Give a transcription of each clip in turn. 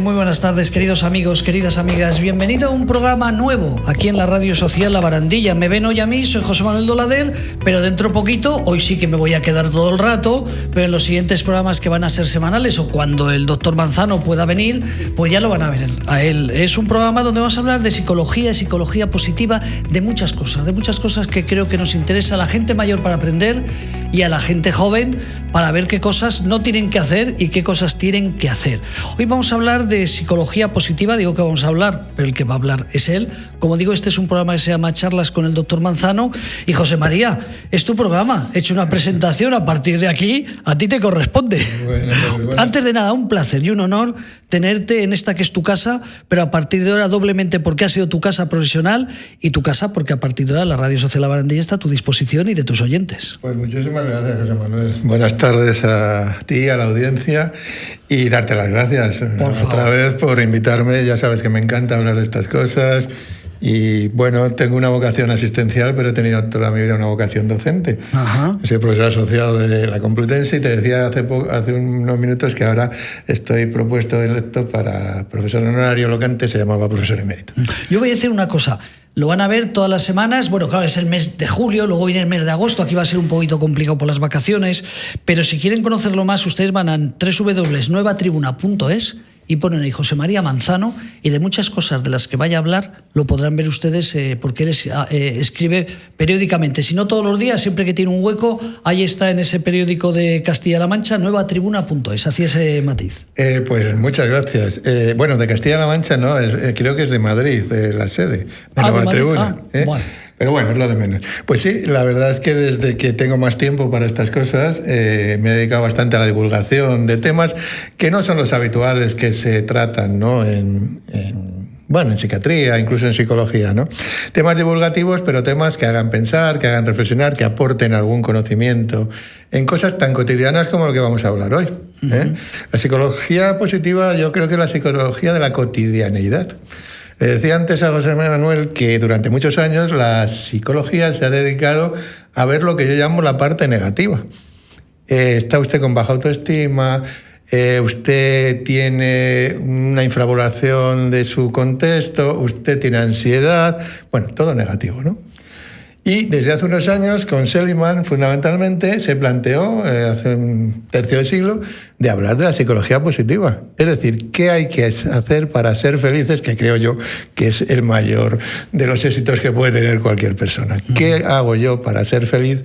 Muy buenas tardes, queridos amigos, queridas amigas. Bienvenido a un programa nuevo aquí en la Radio Social La Barandilla. Me ven hoy a mí, soy José Manuel Dolader, pero dentro de poquito, hoy sí que me voy a quedar todo el rato, pero en los siguientes programas que van a ser semanales o cuando el doctor Manzano pueda venir, pues ya lo van a ver a él. Es un programa donde vamos a hablar de psicología positiva, de muchas cosas que creo que nos interesa a la gente mayor para aprender y a la gente joven para ver qué cosas no tienen que hacer y qué cosas tienen que hacer. Hoy vamos a hablar de psicología positiva, digo que vamos a hablar, pero el que va a hablar es él. Como digo, este es un programa que se llama Charlas con el doctor Manzano. Y José María, es tu programa, he hecho una presentación, a partir de aquí a ti te corresponde. Bueno. Antes de nada, un placer y un honor tenerte en esta que es tu casa, pero a partir de ahora doblemente porque ha sido tu casa profesional y tu casa porque a partir de ahora la Radio Social La Barandilla está a tu disposición y de tus oyentes. Pues muchísimas gracias, José Manuel. Buenas tardes a ti, a la audiencia, y darte las gracias otra vez por invitarme. Ya sabes que me encanta hablar de estas cosas. Y bueno, tengo una vocación asistencial, pero he tenido toda mi vida una vocación docente. Ajá. Soy profesor asociado de la Complutense y te decía hace unos minutos que ahora estoy propuesto electo para profesor honorario, lo que antes se llamaba profesor emérito. Yo voy a decir una cosa. Lo van a ver todas las semanas. Bueno, claro, es el mes de julio, luego viene el mes de agosto. Aquí va a ser un poquito complicado por las vacaciones. Pero si quieren conocerlo más, ustedes van a www.nuevatribuna.es y ponen ahí José María Manzano, y de muchas cosas de las que vaya a hablar lo podrán ver ustedes porque él escribe periódicamente, si no todos los días, siempre que tiene un hueco, ahí está en ese periódico de Castilla-La Mancha, nuevatribuna.es, hacía ese matiz. Pues muchas gracias. Bueno, de Castilla-La Mancha no, creo que es de Madrid, la sede de Nueva Tribuna. Bueno. Pero bueno, es lo de menos. Pues sí, la verdad es que desde que tengo más tiempo para estas cosas, me he dedicado bastante a la divulgación de temas que no son los habituales que se tratan, ¿no? en psiquiatría, incluso en psicología, ¿no? Temas divulgativos, pero temas que hagan pensar, que hagan reflexionar, que aporten algún conocimiento en cosas tan cotidianas como lo que vamos a hablar hoy. La psicología positiva, yo creo que es la psicología de la cotidianeidad. Le decía antes a José Manuel que durante muchos años la psicología se ha dedicado a ver lo que yo llamo la parte negativa. Está usted con baja autoestima, usted tiene una infravaloración de su contexto, usted tiene ansiedad, bueno, todo negativo, ¿no? Y desde hace unos años, con Seligman, fundamentalmente, se planteó, hace un tercio de siglo, de hablar de la psicología positiva. Es decir, ¿qué hay que hacer para ser felices? Que creo yo que es el mayor de los éxitos que puede tener cualquier persona. ¿Qué hago yo para ser feliz?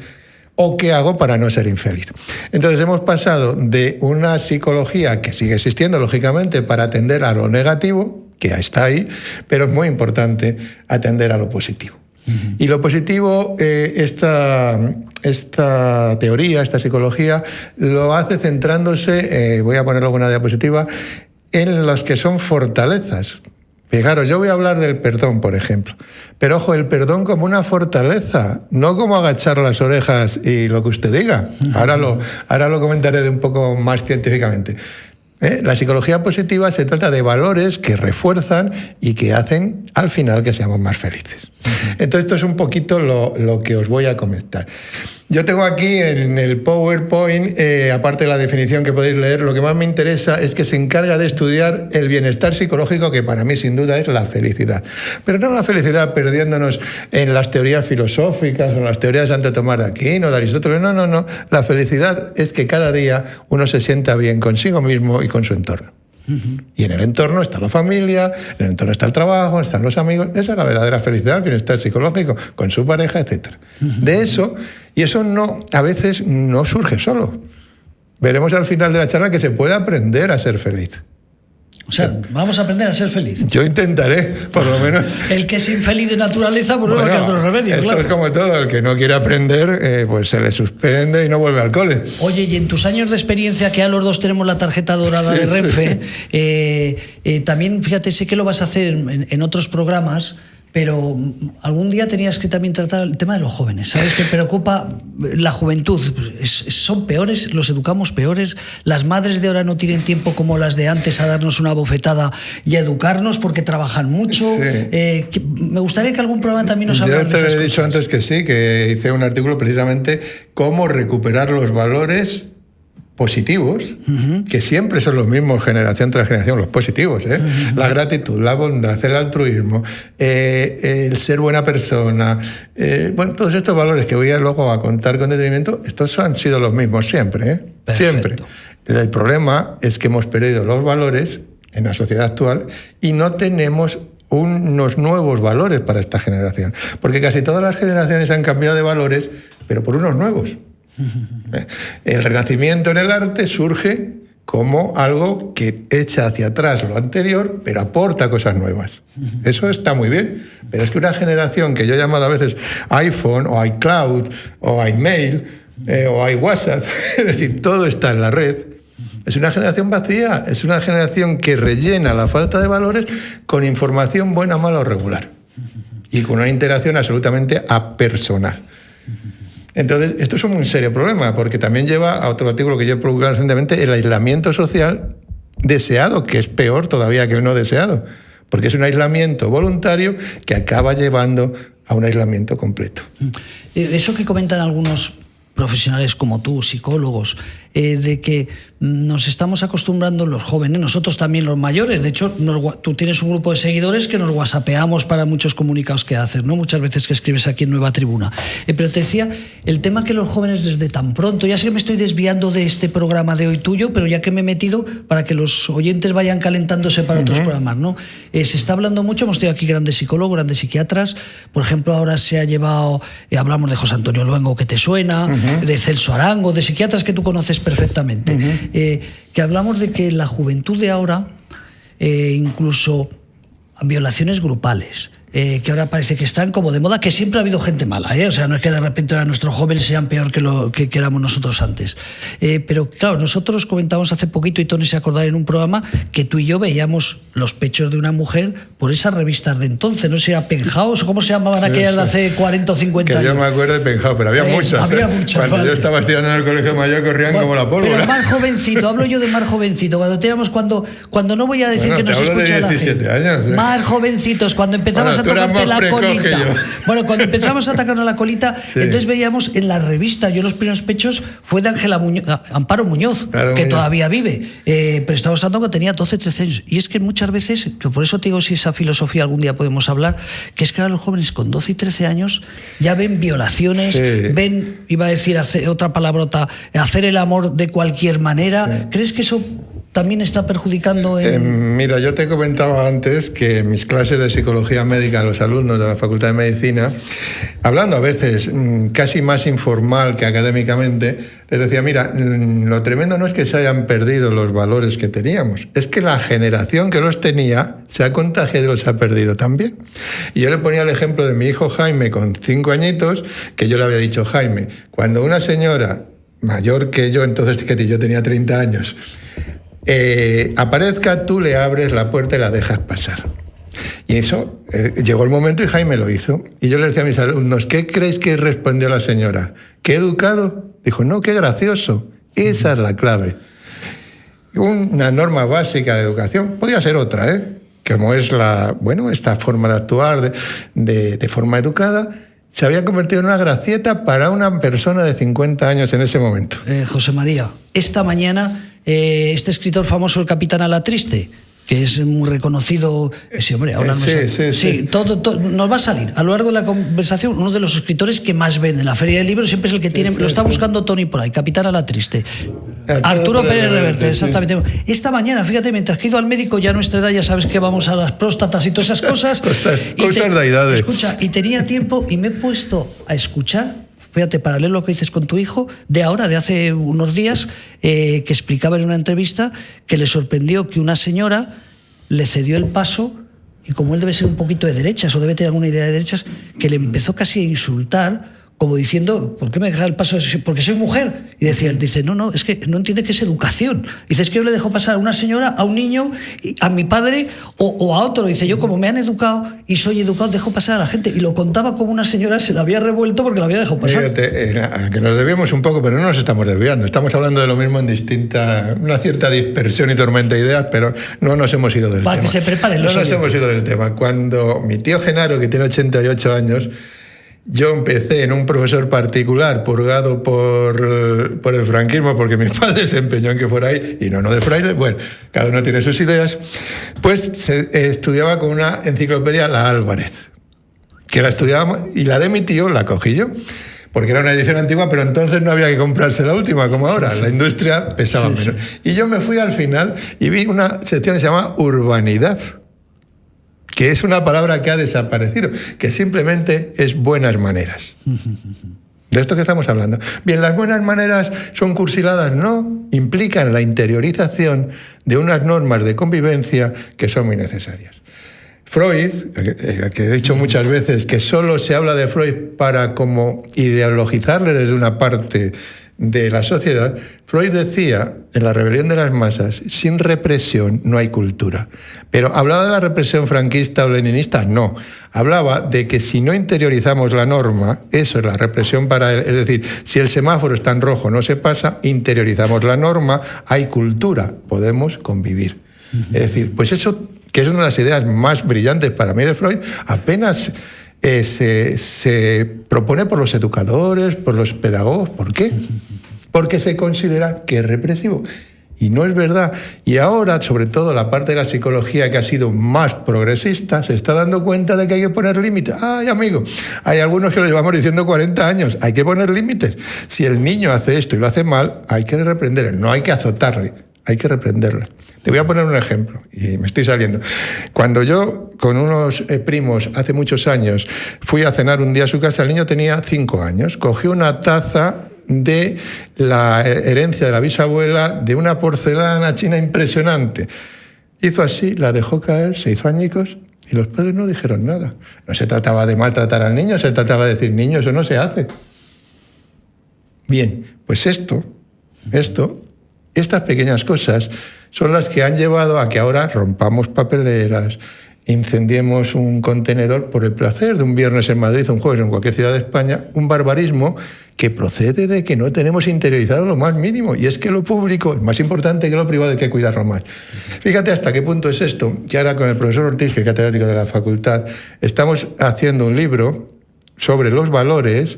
¿O qué hago para no ser infeliz? Entonces hemos pasado de una psicología que sigue existiendo, lógicamente, para atender a lo negativo, que está ahí, pero es muy importante atender a lo positivo. Y lo positivo, esta teoría, esta psicología, lo hace centrándose, voy a poner alguna diapositiva, en las que son fortalezas. Fijaros, yo voy a hablar del perdón, por ejemplo. Pero ojo, el perdón como una fortaleza, no como agachar las orejas y lo que usted diga. Ahora lo comentaré de un poco más científicamente. La psicología positiva se trata de valores que refuerzan y que hacen al final que seamos más felices. Entonces esto es un poquito lo que os voy a comentar. Yo tengo aquí en el PowerPoint, aparte de la definición que podéis leer, lo que más me interesa es que se encarga de estudiar el bienestar psicológico, que para mí sin duda es la felicidad. Pero no la felicidad perdiéndonos en las teorías filosóficas o en las teorías de Santo Tomás de Aquino, de Aristóteles, no. La felicidad es que cada día uno se sienta bien consigo mismo y con su entorno. Y en el entorno está la familia, en el entorno está el trabajo, están los amigos. Esa es la verdadera felicidad, el bienestar psicológico, con su pareja, etc. De eso, y eso no, a veces no surge solo. Veremos al final de la charla que se puede aprender a ser feliz. O sea, vamos a aprender a ser feliz. Yo intentaré, por lo menos. El que es infeliz de naturaleza, pues no va a otros remedios, esto claro. Es como todo, el que no quiere aprender, pues se le suspende y no vuelve al cole. Oye, y en tus años de experiencia, que a los dos tenemos la tarjeta dorada de Renfe, también, fíjate, sé que lo vas a hacer en otros programas, pero algún día tenías que también tratar el tema de los jóvenes. ¿Sabes? Que preocupa la juventud. Son peores, los educamos peores. Las madres de ahora no tienen tiempo como las de antes a darnos una bofetada y a educarnos porque trabajan mucho. Sí. Me gustaría que algún programa también nos hablara de esas cosas. Yo te he dicho antes que sí, que hice un artículo precisamente cómo recuperar los valores positivos, que siempre son los mismos generación tras generación, los positivos, la gratitud, la bondad, el altruismo, el ser buena persona, bueno, todos estos valores que voy a luego a contar con detenimiento, estos han sido los mismos siempre, siempre. El problema es que hemos perdido los valores en la sociedad actual y no tenemos unos nuevos valores para esta generación, porque casi todas las generaciones han cambiado de valores, pero por unos nuevos. El Renacimiento en el arte surge como algo que echa hacia atrás lo anterior, pero aporta cosas nuevas. Eso está muy bien, pero es que una generación que yo he llamado a veces iPhone o iCloud o iMail o iWhatsApp, es decir, todo está en la red, es una generación vacía, es una generación que rellena la falta de valores con información buena, mala o regular y con una interacción absolutamente apersonal. Entonces, esto es un muy serio problema, porque también lleva a otro artículo que yo he publicado recientemente, el aislamiento social deseado, que es peor todavía que el no deseado, porque es un aislamiento voluntario que acaba llevando a un aislamiento completo. Eso que comentan algunos profesionales como tú, psicólogos, de que nos estamos acostumbrando los jóvenes, nosotros también los mayores. De hecho, tú tienes un grupo de seguidores que nos whatsappeamos para muchos comunicados que haces, ¿no? Muchas veces que escribes aquí en Nueva Tribuna. Pero te decía, el tema que los jóvenes desde tan pronto, ya sé que me estoy desviando de este programa de hoy tuyo, pero ya que me he metido para que los oyentes vayan calentándose para otros programas, ¿no? Se está hablando mucho, hemos tenido aquí grandes psicólogos, grandes psiquiatras. Por ejemplo, ahora se ha llevado, hablamos de José Antonio Luengo, que te suena, de Celso Arango, de psiquiatras que tú conoces perfectamente. Que hablamos de que la juventud de ahora, incluso violaciones grupales, que ahora parece que están como de moda, que siempre ha habido gente mala, o sea, no es que de repente ahora nuestros jóvenes sean peor que lo que éramos nosotros antes. Pero claro, nosotros comentábamos hace poquito, y Tony se acordará en un programa, que tú y yo veíamos los pechos de una mujer por esas revistas de entonces, no sé si era Penthouse o cómo se llamaban aquellas de hace 40 o 50 años. Que yo me acuerdo de Penthouse, pero había muchas. Había muchas. Cuando yo estaba estudiando en el colegio mayor corrían como la pólvora. Pero más jovencito, hablo yo de más jovencito, cuando no voy a decir que nos escucha la gente. 17 años. Más jovencitos, cuando empezamos a tocarte la colita. Bueno, cuando empezamos a atacarnos la colita, entonces veíamos en la revista, yo los primeros pechos fue de Amparo Muñoz, que todavía vive, pero estamos hablando que tenía 12, 13 años. Y es que muchas veces, que por eso te digo si esa filosofía algún día podemos hablar, que es que ahora los jóvenes con 12 y 13 años ya ven violaciones, ven, iba a decir otra palabrota, hacer el amor de cualquier manera. ¿Crees que eso también está perjudicando Mira, yo te comentaba antes que en mis clases de psicología médica a los alumnos de la Facultad de Medicina, hablando a veces casi más informal que académicamente, les decía, mira, lo tremendo no es que se hayan perdido los valores que teníamos, es que la generación que los tenía se ha contagiado y los ha perdido también. Y yo le ponía el ejemplo de mi hijo Jaime con 5 añitos, que yo le había dicho, Jaime, cuando una señora mayor que yo, entonces que yo tenía 30 años, aparezca, tú le abres la puerta y la dejas pasar. Y eso, llegó el momento y Jaime lo hizo. Y yo le decía a mis alumnos, ¿qué creéis que respondió la señora? ¿Qué educado? Dijo, no, qué gracioso. Esa es la clave. Una norma básica de educación, podía ser otra, como es esta forma de actuar de forma educada, se había convertido en una gracieta para una persona de 50 años en ese momento. José María, esta mañana este escritor famoso, el Capitán Alatriste, que es muy reconocido. Sí, hombre, ahora todo nos va a salir a lo largo de la conversación. Uno de los escritores que más vende en la Feria del Libro siempre es el que tiene. Lo está buscando Tony por ahí, Capitán Alatriste. Arturo Pérez Reverte, exactamente. Esta mañana, fíjate, mientras que he ido al médico, ya a nuestra edad ya sabes que vamos a las próstatas y todas esas cosas. cosas de edades. Escucha, y tenía tiempo y me he puesto a escuchar. Fíjate, paralelo a lo que dices con tu hijo, de ahora, de hace unos días, que explicaba en una entrevista que le sorprendió que una señora le cedió el paso y como él debe ser un poquito de derechas o debe tener alguna idea de derechas, que le empezó casi a insultar como diciendo, ¿por qué me deja el paso? Porque soy mujer. Y dice, no, es que no entiende que es educación. Dice, es que yo le dejo pasar a una señora, a un niño, a mi padre o a otro. Dice, yo como me han educado y soy educado, dejo pasar a la gente. Y lo contaba como una señora se la había revuelto porque la había dejado pasar. Fíjate, que nos desviamos un poco, pero no nos estamos desviando. Estamos hablando de lo mismo en una cierta dispersión y tormenta de ideas, pero no nos hemos ido del tema. Para que se preparen los oyentes. No nos hemos ido del tema. Cuando mi tío Genaro, que tiene 88 años... Yo empecé en un profesor particular purgado por el franquismo, porque mi padre se empeñó en que fuera ahí, y no de fraile. Bueno, cada uno tiene sus ideas. Pues se estudiaba con una enciclopedia, la Álvarez, que la estudiábamos, y la de mi tío la cogí yo, porque era una edición antigua, pero entonces no había que comprarse la última, como ahora. La industria pesaba menos. Y yo me fui al final y vi una sección que se llama Urbanidad, que es una palabra que ha desaparecido, que simplemente es buenas maneras. ¿De esto que estamos hablando? Bien, las buenas maneras son cursiladas, no, implican la interiorización de unas normas de convivencia que son muy necesarias. Freud, que he dicho muchas veces que solo se habla de Freud para como ideologizarle desde una parte de la sociedad, Freud decía en La rebelión de las masas, sin represión no hay cultura. Pero ¿hablaba de la represión franquista o leninista? No. Hablaba de que si no interiorizamos la norma, eso es la represión para él. Es decir, si el semáforo está en rojo, no se pasa, interiorizamos la norma, hay cultura, podemos convivir. Es decir, pues eso, que es una de las ideas más brillantes para mí de Freud, apenas se propone por los educadores, por los pedagogos. ¿Por qué? Porque se considera que es represivo. Y no es verdad. Y ahora, sobre todo, la parte de la psicología que ha sido más progresista se está dando cuenta de que hay que poner límites. ¡Ay, amigo! Hay algunos que lo llevamos diciendo 40 años. Hay que poner límites. Si el niño hace esto y lo hace mal, hay que reprenderle. No hay que azotarle, hay que reprenderle. Te voy a poner un ejemplo, y me estoy saliendo. Cuando yo, con unos primos, hace muchos años, fui a cenar un día a su casa, el niño tenía 5 años, cogió una taza de la herencia de la bisabuela, de una porcelana china impresionante. Hizo así, la dejó caer, se hizo añicos, y los padres no dijeron nada. No se trataba de maltratar al niño, se trataba de decir, niño, eso no se hace. Bien, pues estas pequeñas cosas son las que han llevado a que ahora rompamos papeleras, incendiemos un contenedor por el placer de un viernes en Madrid, un jueves en cualquier ciudad de España, un barbarismo que procede de que no tenemos interiorizado lo más mínimo. Y es que lo público es más importante que lo privado, hay que cuidarlo más. Fíjate hasta qué punto es esto, que ahora con el profesor Ortiz, que es catedrático de la facultad, estamos haciendo un libro sobre los valores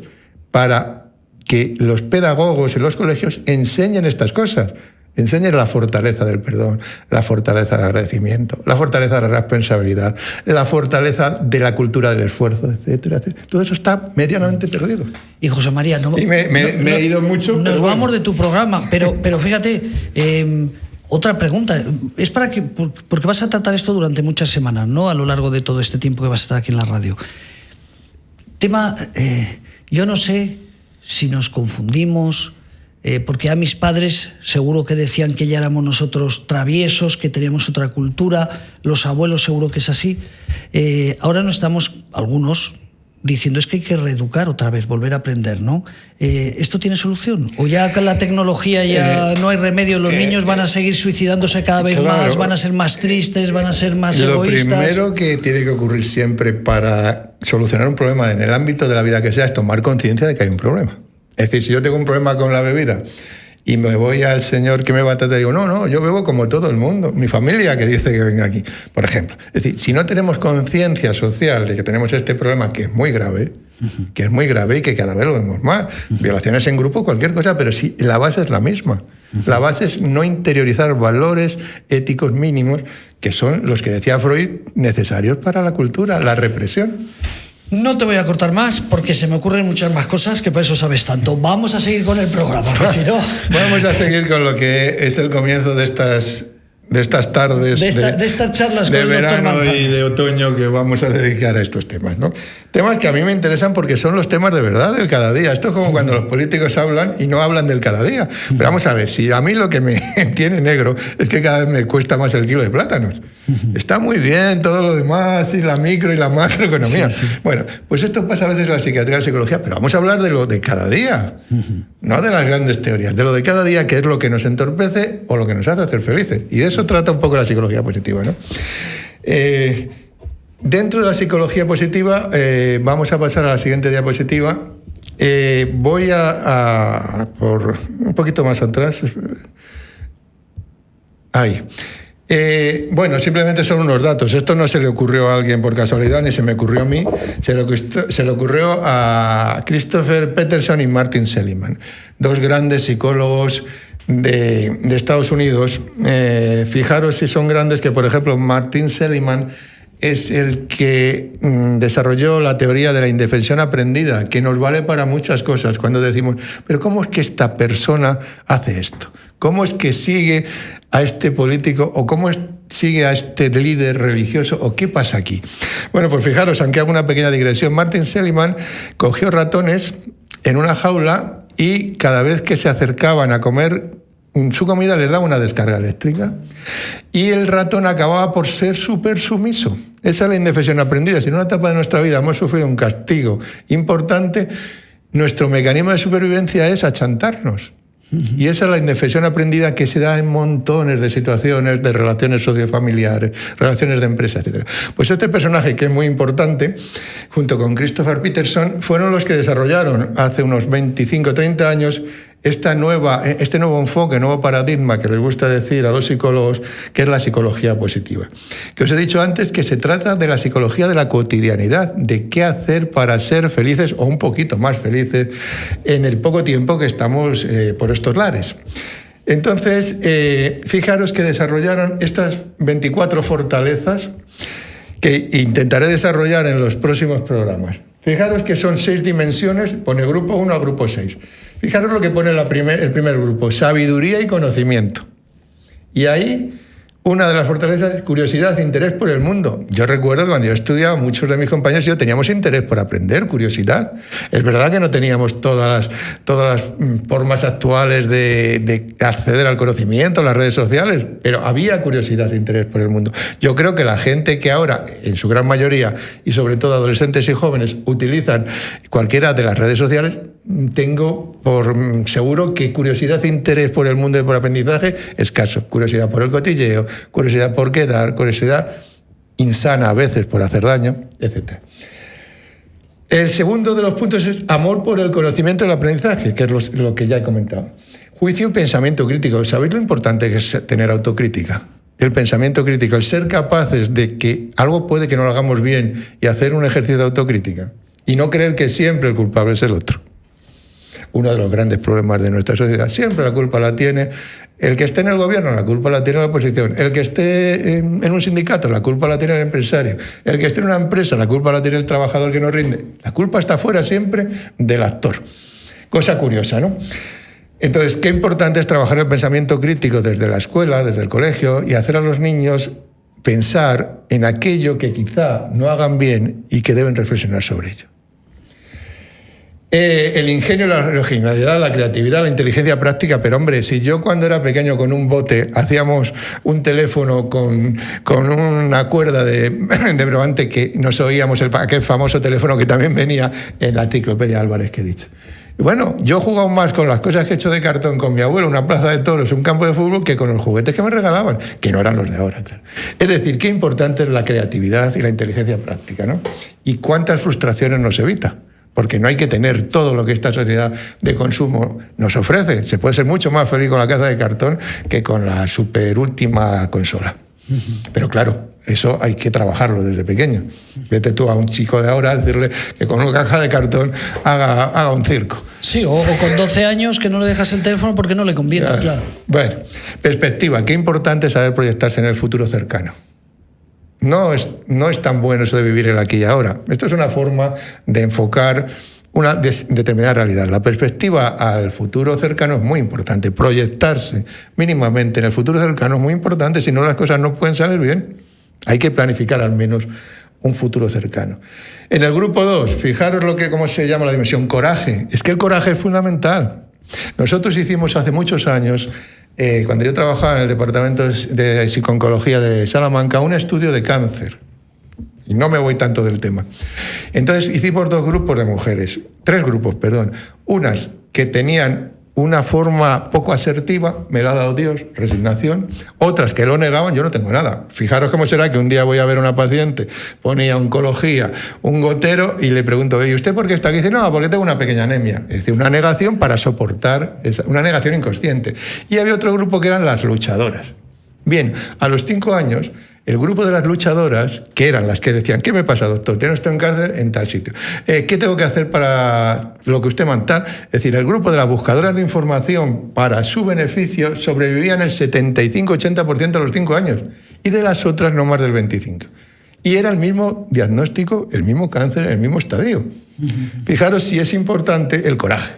para que los pedagogos en los colegios enseñen estas cosas. Enseñen la fortaleza del perdón, la fortaleza del agradecimiento, la fortaleza de la responsabilidad, la fortaleza de la cultura del esfuerzo, etcétera, etcétera. Todo eso está medianamente perdido. Y José María, me he ido mucho. Nos vamos de tu programa, pero fíjate, otra pregunta. Es para que, porque vas a tratar esto durante muchas semanas, ¿no? A lo largo de todo este tiempo que vas a estar aquí en la radio. Tema, yo no sé si nos confundimos. Porque a mis padres seguro que decían que ya éramos nosotros traviesos, que teníamos otra cultura, los abuelos seguro que es así. Ahora no estamos, algunos, diciendo es que hay que reeducar otra vez, volver a aprender, ¿no? ¿Esto tiene solución? ¿O ya con la tecnología ya no hay remedio, los niños van a seguir suicidándose cada vez más, van a ser más tristes, van a ser más egoístas? Lo primero que tiene que ocurrir siempre para solucionar un problema en el ámbito de la vida que sea es tomar conciencia de que hay un problema. Es decir, si yo tengo un problema con la bebida y me voy al señor que me va a tratar y digo, no, yo bebo como todo el mundo, mi familia que dice que venga aquí, por ejemplo. Es decir, si no tenemos conciencia social de que tenemos este problema que es muy grave y que cada vez lo vemos más, violaciones en grupo, cualquier cosa, pero sí, la base es la misma. La base es no interiorizar valores éticos mínimos que son los que decía Freud necesarios para la cultura, la represión. No te voy a cortar más porque se me ocurren muchas más cosas que por eso sabes tanto. Vamos a seguir con el programa, porque si no... Vamos a seguir con lo que es el comienzo de estas tardes de estas charlas de verano y de otoño que vamos a dedicar a estos temas, ¿no? Temas que a mí me interesan porque son los temas de verdad del cada día. Esto es como cuando los políticos hablan y no hablan del cada día. Pero vamos a ver, si a mí lo que me tiene negro es que cada vez me cuesta más el kilo de plátanos. Está muy bien todo lo demás, y la micro y la macroeconomía. Sí. Bueno, pues esto pasa a veces en la psiquiatría y la psicología, pero vamos a hablar de lo de cada día, no de las grandes teorías, de lo de cada día, que es lo que nos entorpece o lo que nos hace hacer felices. Y de eso trata un poco la psicología positiva, ¿no? Dentro de la psicología positiva, vamos a pasar a la siguiente diapositiva. Voy a por un poquito más atrás. Ahí. Bueno, simplemente son unos datos. Esto no se le ocurrió a alguien por casualidad, ni se me ocurrió a mí. Se le ocurrió a Christopher Peterson y Martin Seligman, dos grandes psicólogos de Estados Unidos. Fijaros si son grandes, que por ejemplo Martin Seligman es el que desarrolló la teoría de la indefensión aprendida, que nos vale para muchas cosas cuando decimos, pero ¿cómo es que esta persona hace esto? ¿Cómo es que sigue a este político o cómo sigue a este líder religioso o qué pasa aquí? Bueno, pues fijaros, aunque hago una pequeña digresión, Martin Seligman cogió ratones en una jaula y cada vez que se acercaban a comer su comida les daba una descarga eléctrica y el ratón acababa por ser súper sumiso. Esa es la indefensión aprendida. Si en una etapa de nuestra vida hemos sufrido un castigo importante, nuestro mecanismo de supervivencia es achantarnos. Y esa es la indefensión aprendida que se da en montones de situaciones, de relaciones sociofamiliares, relaciones de empresa, etc. Pues este personaje, que es muy importante, junto con Christopher Peterson, fueron los que desarrollaron hace unos 25 o 30 años este nuevo enfoque, nuevo paradigma que les gusta decir a los psicólogos, que es la psicología positiva. Que os he dicho antes que se trata de la psicología de la cotidianidad, de qué hacer para ser felices o un poquito más felices en el poco tiempo que estamos por estos lares. Entonces, fijaros que desarrollaron estas 24 fortalezas que intentaré desarrollar en los próximos programas. Fijaros que son 6 dimensiones, pone grupo 1 a grupo 6. Fijaros lo que pone el primer grupo, sabiduría y conocimiento. Y ahí, una de las fortalezas es curiosidad, interés por el mundo. Yo recuerdo que cuando yo estudiaba, muchos de mis compañeros y yo teníamos interés por aprender, curiosidad. Es verdad que no teníamos todas las formas actuales de acceder al conocimiento, las redes sociales, pero había curiosidad e interés por el mundo. Yo creo que la gente que ahora, en su gran mayoría, y sobre todo adolescentes y jóvenes, utilizan cualquiera de las redes sociales, tengo por seguro que curiosidad e interés por el mundo y por el aprendizaje escaso. Curiosidad por el cotilleo, curiosidad por quedar, curiosidad insana a veces por hacer daño, etc. El segundo de los puntos es amor por el conocimiento y el aprendizaje, que es lo que ya he comentado. Juicio y pensamiento crítico. ¿Sabéis lo importante que es tener autocrítica? El pensamiento crítico, el ser capaces de que algo puede que no lo hagamos bien y hacer un ejercicio de autocrítica y no creer que siempre el culpable es el otro. Uno de los grandes problemas de nuestra sociedad. Siempre la culpa la tiene el que esté en el gobierno, la culpa la tiene la oposición. El que esté en un sindicato, la culpa la tiene el empresario. El que esté en una empresa, la culpa la tiene el trabajador que no rinde. La culpa está fuera siempre del actor. Cosa curiosa, ¿no? Entonces, qué importante es trabajar el pensamiento crítico desde la escuela, desde el colegio, y hacer a los niños pensar en aquello que quizá no hagan bien y que deben reflexionar sobre ello. El ingenio, la originalidad, la creatividad, la inteligencia práctica, pero hombre, si yo cuando era pequeño con un bote hacíamos un teléfono con una cuerda de bravante que nos oíamos, aquel famoso teléfono que también venía en la enciclopedia Álvarez que he dicho. Bueno, yo he jugado más con las cosas que he hecho de cartón con mi abuelo, una plaza de toros, un campo de fútbol, que con los juguetes que me regalaban, que no eran los de ahora, claro. Es decir, qué importante es la creatividad y la inteligencia práctica, ¿no? Y cuántas frustraciones nos evita. Porque no hay que tener todo lo que esta sociedad de consumo nos ofrece. Se puede ser mucho más feliz con la caja de cartón que con la super última consola. Pero claro, eso hay que trabajarlo desde pequeño. Vete tú a un chico de ahora a decirle que con una caja de cartón haga un circo. Sí, o con 12 años que no le dejas el teléfono porque no le conviene, claro. Bueno, perspectiva. Qué importante es saber proyectarse en el futuro cercano. No es tan bueno eso de vivir el aquí y ahora. Esto es una forma de enfocar una determinada realidad. La perspectiva al futuro cercano es muy importante. Proyectarse mínimamente en el futuro cercano es muy importante, si no las cosas no pueden salir bien. Hay que planificar al menos un futuro cercano. En el grupo 2, fijaros cómo se llama la dimensión coraje. Es que el coraje es fundamental. Nosotros hicimos hace muchos años cuando yo trabajaba en el departamento de psico-oncología de Salamanca, un estudio de cáncer. Y no me voy tanto del tema. Entonces hicimos 3 grupos de mujeres. Unas que tenían una forma poco asertiva, me la ha dado Dios, resignación. Otras que lo negaban, yo no tengo nada. Fijaros cómo será que un día voy a ver a una paciente, ponía oncología, un gotero, y le pregunto, ¿y usted por qué está aquí? Y dice, no, porque tengo una pequeña anemia. Es decir, una negación para soportar, una negación inconsciente. Y había otro grupo que eran las luchadoras. Bien, a los 5 años, el grupo de las luchadoras, que eran las que decían, ¿qué me pasa, doctor? Tiene usted un cáncer en tal sitio. ¿Qué tengo que hacer para lo que usted manda? Es decir, el grupo de las buscadoras de información para su beneficio sobrevivían el 75-80% a los 5 años y de las otras no más del 25%. Y era el mismo diagnóstico, el mismo cáncer, el mismo estadio. Fijaros si es importante el coraje,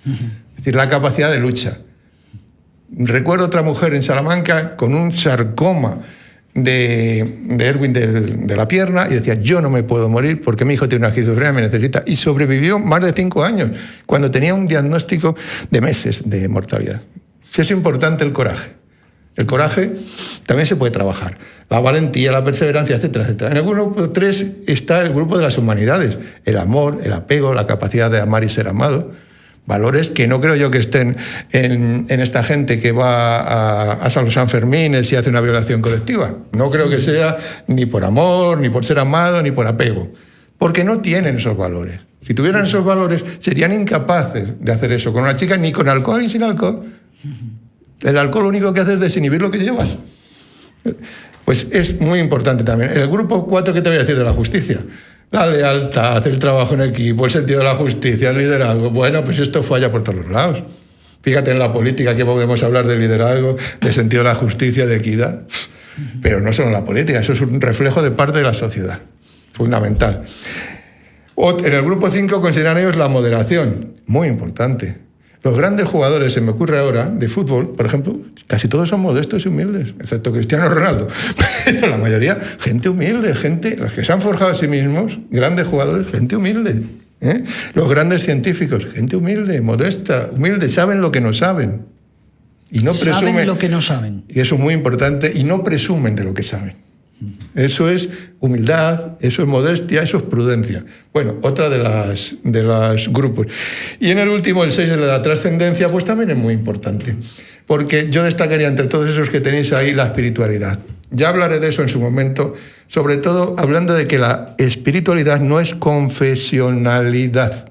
es decir, la capacidad de lucha. Recuerdo otra mujer en Salamanca con un sarcoma de Erwin de la pierna y decía, yo no me puedo morir porque mi hijo tiene una esquizofrenia, me necesita, y sobrevivió más de 5 años cuando tenía un diagnóstico de meses de mortalidad. Sí, es importante el coraje. El coraje también se puede trabajar, la valentía, la perseverancia, etcétera, etcétera. En el grupo 3 está el grupo de las humanidades, el amor, el apego, la capacidad de amar y ser amado. Valores que no creo yo que estén en esta gente que va a San Fermines y hace una violación colectiva. No creo que sea ni por amor, ni por ser amado, ni por apego. Porque no tienen esos valores. Si tuvieran esos valores, serían incapaces de hacer eso con una chica, ni con alcohol ni sin alcohol. El alcohol lo único que hace es desinhibir lo que llevas. Pues es muy importante también. El grupo 4, ¿qué te voy a decir de la justicia? La lealtad, el trabajo en equipo, el sentido de la justicia, el liderazgo. Bueno, pues esto falla por todos los lados. Fíjate en la política que podemos hablar de liderazgo, de sentido de la justicia, de equidad. Pero no solo en la política, eso es un reflejo de parte de la sociedad. Fundamental. En el grupo 5 consideran ellos la moderación. Muy importante. Los grandes jugadores, se me ocurre ahora, de fútbol, por ejemplo, casi todos son modestos y humildes, excepto Cristiano Ronaldo. Pero la mayoría, gente humilde, los que se han forjado a sí mismos, grandes jugadores, gente humilde. Los grandes científicos, gente humilde, modesta, humilde, saben lo que no saben. Y no presumen. Saben lo que no saben. Y eso es muy importante, y no presumen de lo que saben. Eso es humildad, eso es modestia, eso es prudencia. Bueno, otra de los grupos. Y en el último, el 6 de la trascendencia, pues también es muy importante. Porque yo destacaría entre todos esos que tenéis ahí la espiritualidad. Ya hablaré de eso en su momento, sobre todo hablando de que la espiritualidad no es confesionalidad.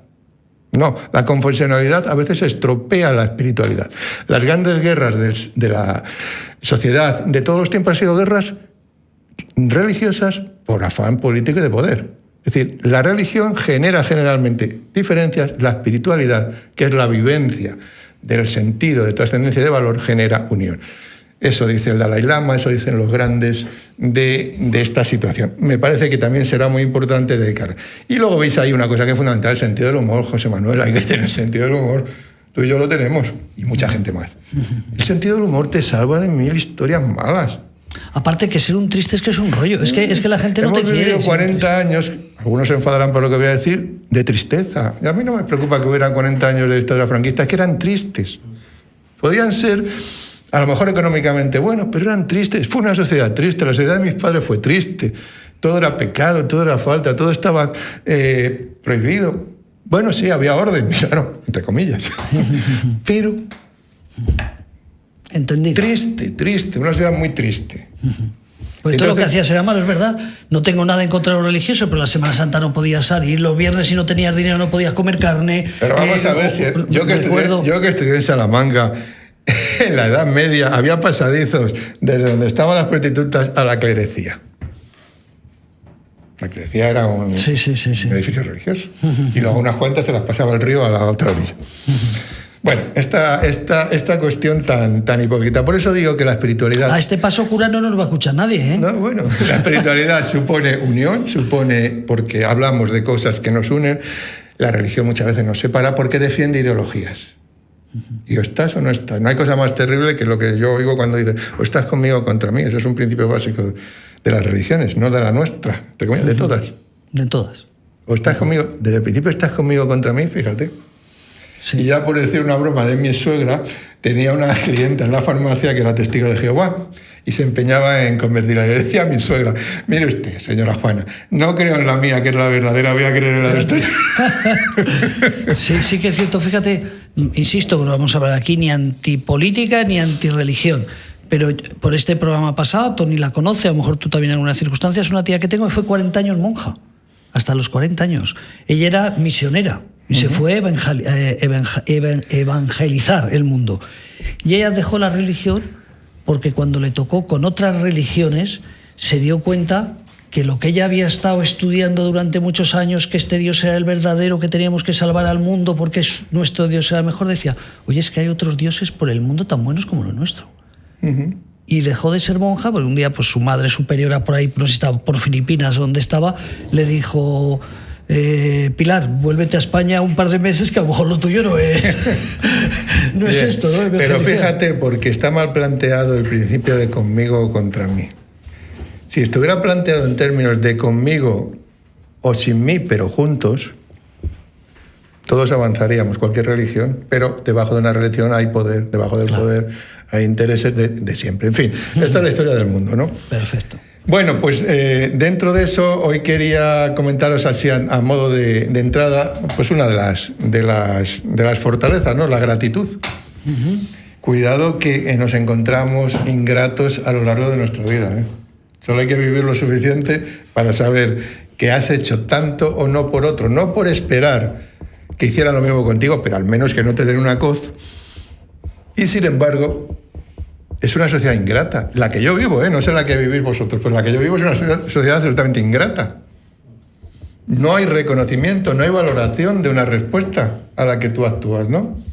No, la confesionalidad a veces estropea la espiritualidad. Las grandes guerras de la sociedad de todos los tiempos han sido guerras religiosas por afán político y de poder. Es decir, la religión genera generalmente diferencias, la espiritualidad, que es la vivencia del sentido de trascendencia y de valor, genera unión. Eso dice el Dalai Lama, eso dicen los grandes de esta situación. Me parece que también será muy importante dedicar. Y luego veis ahí una cosa que es fundamental, el sentido del humor, José Manuel, hay que tener sentido del humor. Tú y yo lo tenemos, y mucha gente más. El sentido del humor te salva de 1000 historias malas. Aparte que ser un triste es que es un rollo, es que la gente no te quiere. Hemos vivido 40 años, algunos se enfadarán por lo que voy a decir, de tristeza. Y a mí no me preocupa que hubiera 40 años de dictadura franquista, que eran tristes. Podían ser, a lo mejor económicamente buenos, pero eran tristes. Fue una sociedad triste, la sociedad de mis padres fue triste. Todo era pecado, todo era falta, todo estaba prohibido. Bueno, sí, había orden, claro, entre comillas. Pero... Entendido. Triste, una sociedad muy triste. Pues todo lo que hacías era malo, es verdad. No tengo nada en contra de lo religioso, pero la Semana Santa no podías salir, los viernes si no tenías dinero no podías comer carne. Pero vamos a ver, yo que estudié en Salamanca, en la Edad Media, había pasadizos desde donde estaban las prostitutas a la clerecía. La clerecía era un edificio religioso. Y luego unas cuantas se las pasaba el río a la otra orilla. Bueno, esta cuestión tan hipócrita. Por eso digo que la espiritualidad... A este paso cura no nos va a escuchar nadie, ¿eh? No, bueno, la espiritualidad supone unión, porque hablamos de cosas que nos unen. La religión muchas veces nos separa porque defiende ideologías. Y o estás o no estás. No hay cosa más terrible que lo que yo oigo cuando dicen o estás conmigo o contra mí. Eso es un principio básico de las religiones, no de la nuestra, de todas. De todas. O estás conmigo, desde el principio estás conmigo o contra mí, fíjate. Sí. Y ya por decir una broma de mi suegra, tenía una clienta en la farmacia que era testigo de Jehová y se empeñaba en convertirla. Y le decía a mi suegra: mire usted, señora Juana, no creo en la mía, que es la verdadera, voy a creer en la de usted. Sí que es cierto. Fíjate, insisto, no vamos a hablar aquí ni antipolítica ni antirreligión, pero por este programa pasado, Tony la conoce, a lo mejor tú también en alguna circunstancia, es una tía que tengo que fue 40 años monja, hasta los 40 años. Ella era misionera y se fue a evangelizar el mundo. Y ella dejó la religión porque cuando le tocó con otras religiones se dio cuenta que lo que ella había estado estudiando durante muchos años, que este Dios era el verdadero, que teníamos que salvar al mundo porque nuestro Dios era mejor, decía: oye, es que hay otros dioses por el mundo tan buenos como lo nuestro. Y dejó de ser monja porque un día pues su madre superiora por ahí, no sé si estaba por Filipinas o donde estaba, le dijo: Pilar, vuélvete a España un par de meses, que a lo mejor lo tuyo no es no es esto, ¿no? Pero fíjate, porque está mal planteado el principio de conmigo o contra mí. Si estuviera planteado en términos de conmigo o sin mí, pero juntos, todos avanzaríamos, cualquier religión, pero debajo de una religión hay poder, debajo del poder hay intereses de siempre. En fin, esta es la historia del mundo, ¿no? Perfecto. Bueno, pues dentro de eso, hoy quería comentaros así a modo de entrada, pues una de las fortalezas, ¿no? La gratitud. Cuidado que nos encontramos ingratos a lo largo de nuestra vida, ¿eh? Solo hay que vivir lo suficiente para saber que has hecho tanto o no por otro, no por esperar que hicieran lo mismo contigo, pero al menos que no te den una coz. Y sin embargo, es una sociedad ingrata. La que yo vivo, no sé la que vivís vosotros, pero la que yo vivo es una sociedad absolutamente ingrata. No hay reconocimiento, no hay valoración de una respuesta a la que tú actúas, ¿no?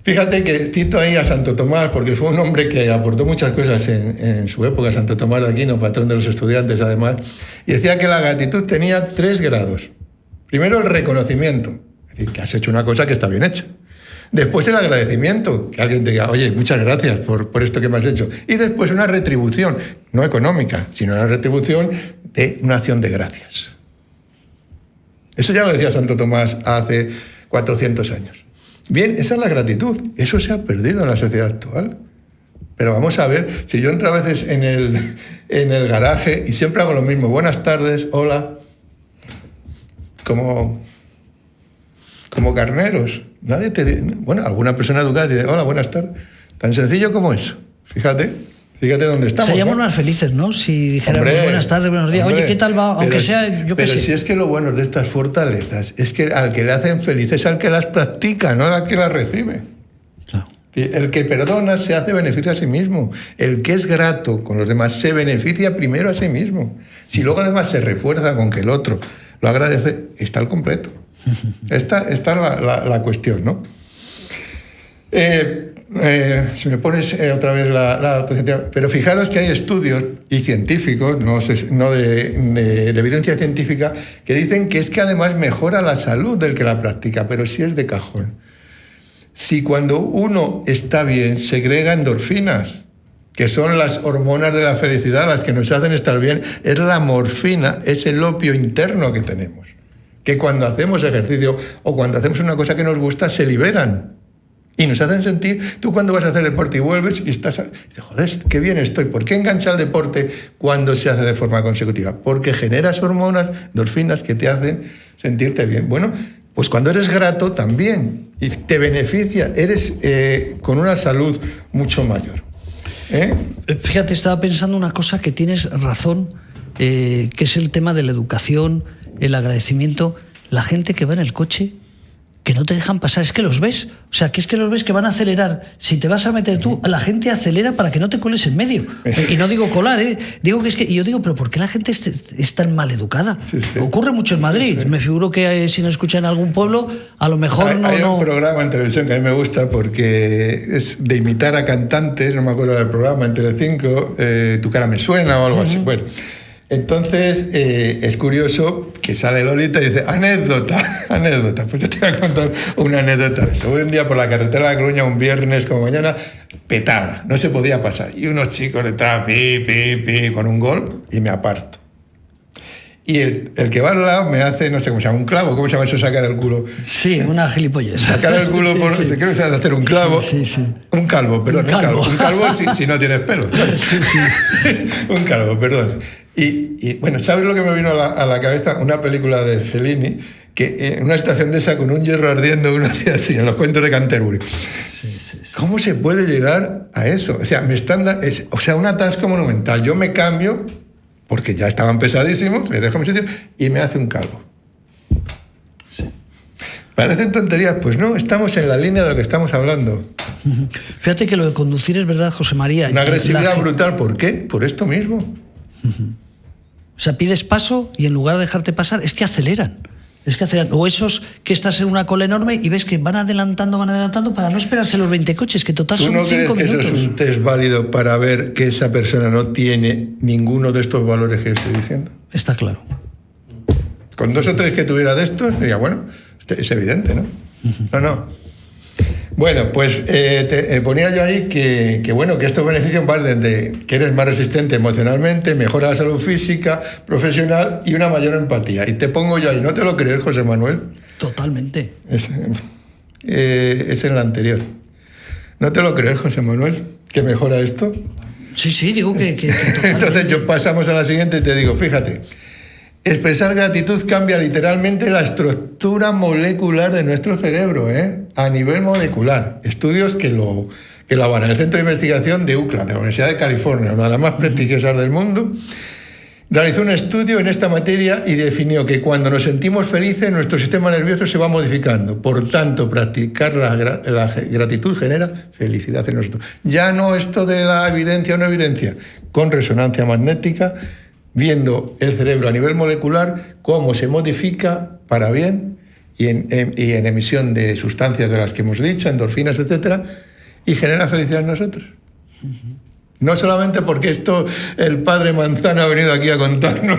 Fíjate que cito ahí a Santo Tomás, porque fue un hombre que aportó muchas cosas en su época, Santo Tomás de Aquino, patrón de los estudiantes además, y decía que la gratitud tenía 3 grados. Primero, el reconocimiento, es decir, que has hecho una cosa que está bien hecha. Después, el agradecimiento, que alguien te diga: oye, muchas gracias por esto que me has hecho. Y después, una retribución, no económica, sino una retribución de una acción de gracias. Eso ya lo decía Santo Tomás hace 400 años. Bien, esa es la gratitud. Eso se ha perdido en la sociedad actual. Pero vamos a ver, si yo entro a veces en el garaje y siempre hago lo mismo: buenas tardes, hola, como carneros. Nadie te dice, bueno, alguna persona educada te dice: hola, buenas tardes. Tan sencillo como eso. Fíjate dónde estamos. Seríamos más felices, ¿no? Si dijéramos: buenas tardes, buenos días. Oye, ¿qué tal va? Aunque sea, yo qué sé. Pero si es que lo bueno de estas fortalezas es que al que le hacen feliz es al que las practica, no al que las recibe. Claro. El que perdona se hace beneficio a sí mismo. El que es grato con los demás se beneficia primero a sí mismo. Si luego además se refuerza con que el otro lo agradece, está al completo. Esta es la cuestión, ¿no? Si me pones otra vez la pero fijaros que hay estudios y científicos, no de evidencia científica, que dicen que es que además mejora la salud del que la practica, pero sí es de cajón. Si cuando uno está bien segrega endorfinas, que son las hormonas de la felicidad, las que nos hacen estar bien, es la morfina, es el opio interno que tenemos, que cuando hacemos ejercicio o cuando hacemos una cosa que nos gusta se liberan. Y nos hacen sentir, tú cuando vas a hacer deporte y vuelves y estás, dices: joder, qué bien estoy. ¿Por qué engancha el deporte cuando se hace de forma consecutiva? Porque generas hormonas, endorfinas, que te hacen sentirte bien. Bueno, pues cuando eres grato también, y te beneficia, eres con una salud mucho mayor. Fíjate, estaba pensando una cosa que tienes razón, que es el tema de la educación, el agradecimiento. La gente que va en el coche, que no te dejan pasar, es que los ves. O sea, que es que los ves que van a acelerar. Si te vas a meter tú, la gente acelera para que no te coles en medio. Y no digo colar, digo que es que... Y yo digo, ¿pero por qué la gente es tan mal educada? Sí. Ocurre mucho en Madrid. Sí. Me figuro que si no escuchan en algún pueblo, a lo mejor hay un programa en televisión que a mí me gusta porque es de imitar a cantantes, no me acuerdo del programa, en Telecinco, Tu cara me suena o algo así. Bueno, entonces, es curioso que sale Lolita y dice: anécdota. Pues yo te voy a contar una anécdota de eso. Voy un día por la carretera de La Coruña, un viernes como mañana, petada, no se podía pasar. Y unos chicos detrás, pi, con un gol, y me aparto. Y el que va al lado me hace, no sé cómo se llama, un clavo. ¿Cómo se llama eso? Sacar el culo. Sí, una gilipollez. Sacar el culo por... Sí. Creo que se hace hacer un clavo. Sí. Un calvo, perdón. Un calvo si no tienes pelo. Claro. Un calvo, perdón. Y bueno, ¿sabes lo que me vino a la cabeza? Una película de Fellini, que en una estación de esa con un hierro ardiendo uno hacía así, en los cuentos de Canterbury. Sí. ¿Cómo se puede llegar a eso? O sea, un atasco monumental. Yo me cambio... porque ya estaban pesadísimos, le dejo mi sitio y me hace un calvo. Sí. ¿Parecen tonterías? Pues no, estamos en la línea de lo que estamos hablando. Fíjate que lo de conducir es verdad, José María. Una agresividad brutal, ¿por qué? Por esto mismo. O sea, pides paso y en lugar de dejarte pasar, es que aceleran. O esos que estás en una cola enorme y ves que van adelantando para no esperarse los 20 coches, que total son 5 minutos. ¿Tú no crees que eso es un test válido para ver que esa persona no tiene ninguno de estos valores que estoy diciendo? Está claro. Con 2 o 3 que tuviera de estos, diría, bueno, es evidente, ¿no? No. Bueno, pues ponía yo ahí que estos beneficios van desde que eres más resistente emocionalmente, mejora la salud física, profesional y una mayor empatía. Y te pongo yo ahí, ¿no te lo crees, José Manuel? Totalmente. Es en la anterior. ¿No te lo crees, José Manuel, que mejora esto? Sí, digo que Entonces pasamos a la siguiente y te digo, fíjate, expresar gratitud cambia literalmente la estructura molecular de nuestro cerebro, a nivel molecular. Estudios que lo avalan. El Centro de Investigación de UCLA, de la Universidad de California, una de las más prestigiosas del mundo, realizó un estudio en esta materia y definió que cuando nos sentimos felices, nuestro sistema nervioso se va modificando. Por tanto, practicar la gratitud genera felicidad en nosotros. Ya no esto de la evidencia o no evidencia, con resonancia magnética, viendo el cerebro a nivel molecular, cómo se modifica para bien y en emisión de sustancias de las que hemos dicho, endorfinas, etcétera, y genera felicidad en nosotros. No solamente porque el padre Manzano ha venido aquí a contarnos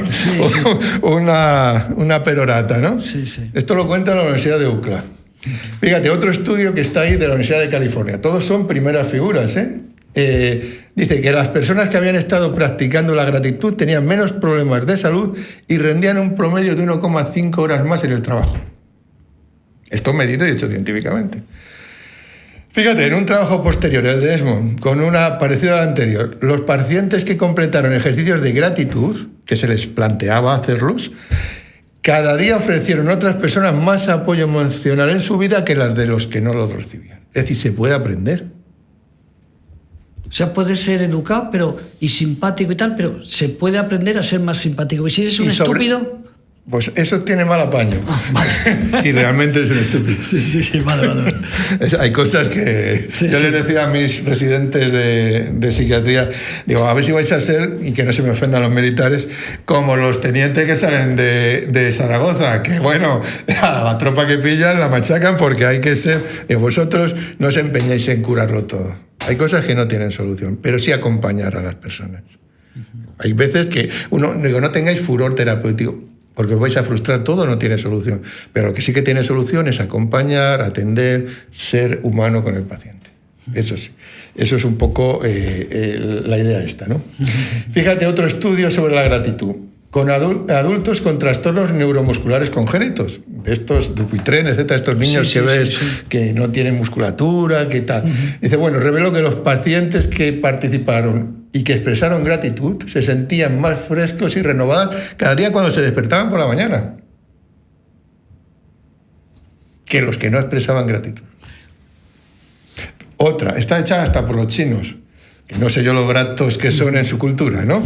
una perorata, ¿no? Sí. Esto lo cuenta la Universidad de UCLA. Fíjate, otro estudio que está ahí de la Universidad de California. Todos son primeras figuras, dice que las personas que habían estado practicando la gratitud tenían menos problemas de salud y rendían un promedio de 1,5 horas más en el trabajo. Esto medido y hecho científicamente. Fíjate, en un trabajo posterior, el de Esmond, con una parecida al anterior, los pacientes que completaron ejercicios de gratitud, que se les planteaba hacerlos, cada día ofrecieron a otras personas más apoyo emocional en su vida que las de los que no lo recibían. Es decir, se puede aprender. O sea, puede ser educado y simpático y tal, pero se puede aprender a ser más simpático. Y si eres un estúpido... Pues eso tiene mal apaño. Vale. Si realmente eres un estúpido. Sí, vale. Hay cosas que... Yo les decía a mis residentes de psiquiatría, digo, a ver si vais a ser, y que no se me ofendan los militares, como los tenientes que salen de Zaragoza, que bueno, a la tropa que pillan la machacan porque hay que ser... vosotros no os empeñáis en curarlo todo. Hay cosas que no tienen solución, pero sí acompañar a las personas. Hay veces que no tengáis furor terapéutico, porque os vais a frustrar, todo no tiene solución. Pero lo que sí que tiene solución es acompañar, atender, ser humano con el paciente. Eso sí. Eso es un poco la idea esta, ¿no? Fíjate, otro estudio sobre la gratitud. Con adultos con trastornos neuromusculares congénitos, estos Dupuytren, etcétera, estos niños que no tienen musculatura, ¿qué tal? Dice, reveló que los pacientes que participaron y que expresaron gratitud se sentían más frescos y renovados cada día cuando se despertaban por la mañana que los que no expresaban gratitud. Otra, está hecha hasta por los chinos. No sé yo lo gratos que son en su cultura, ¿no?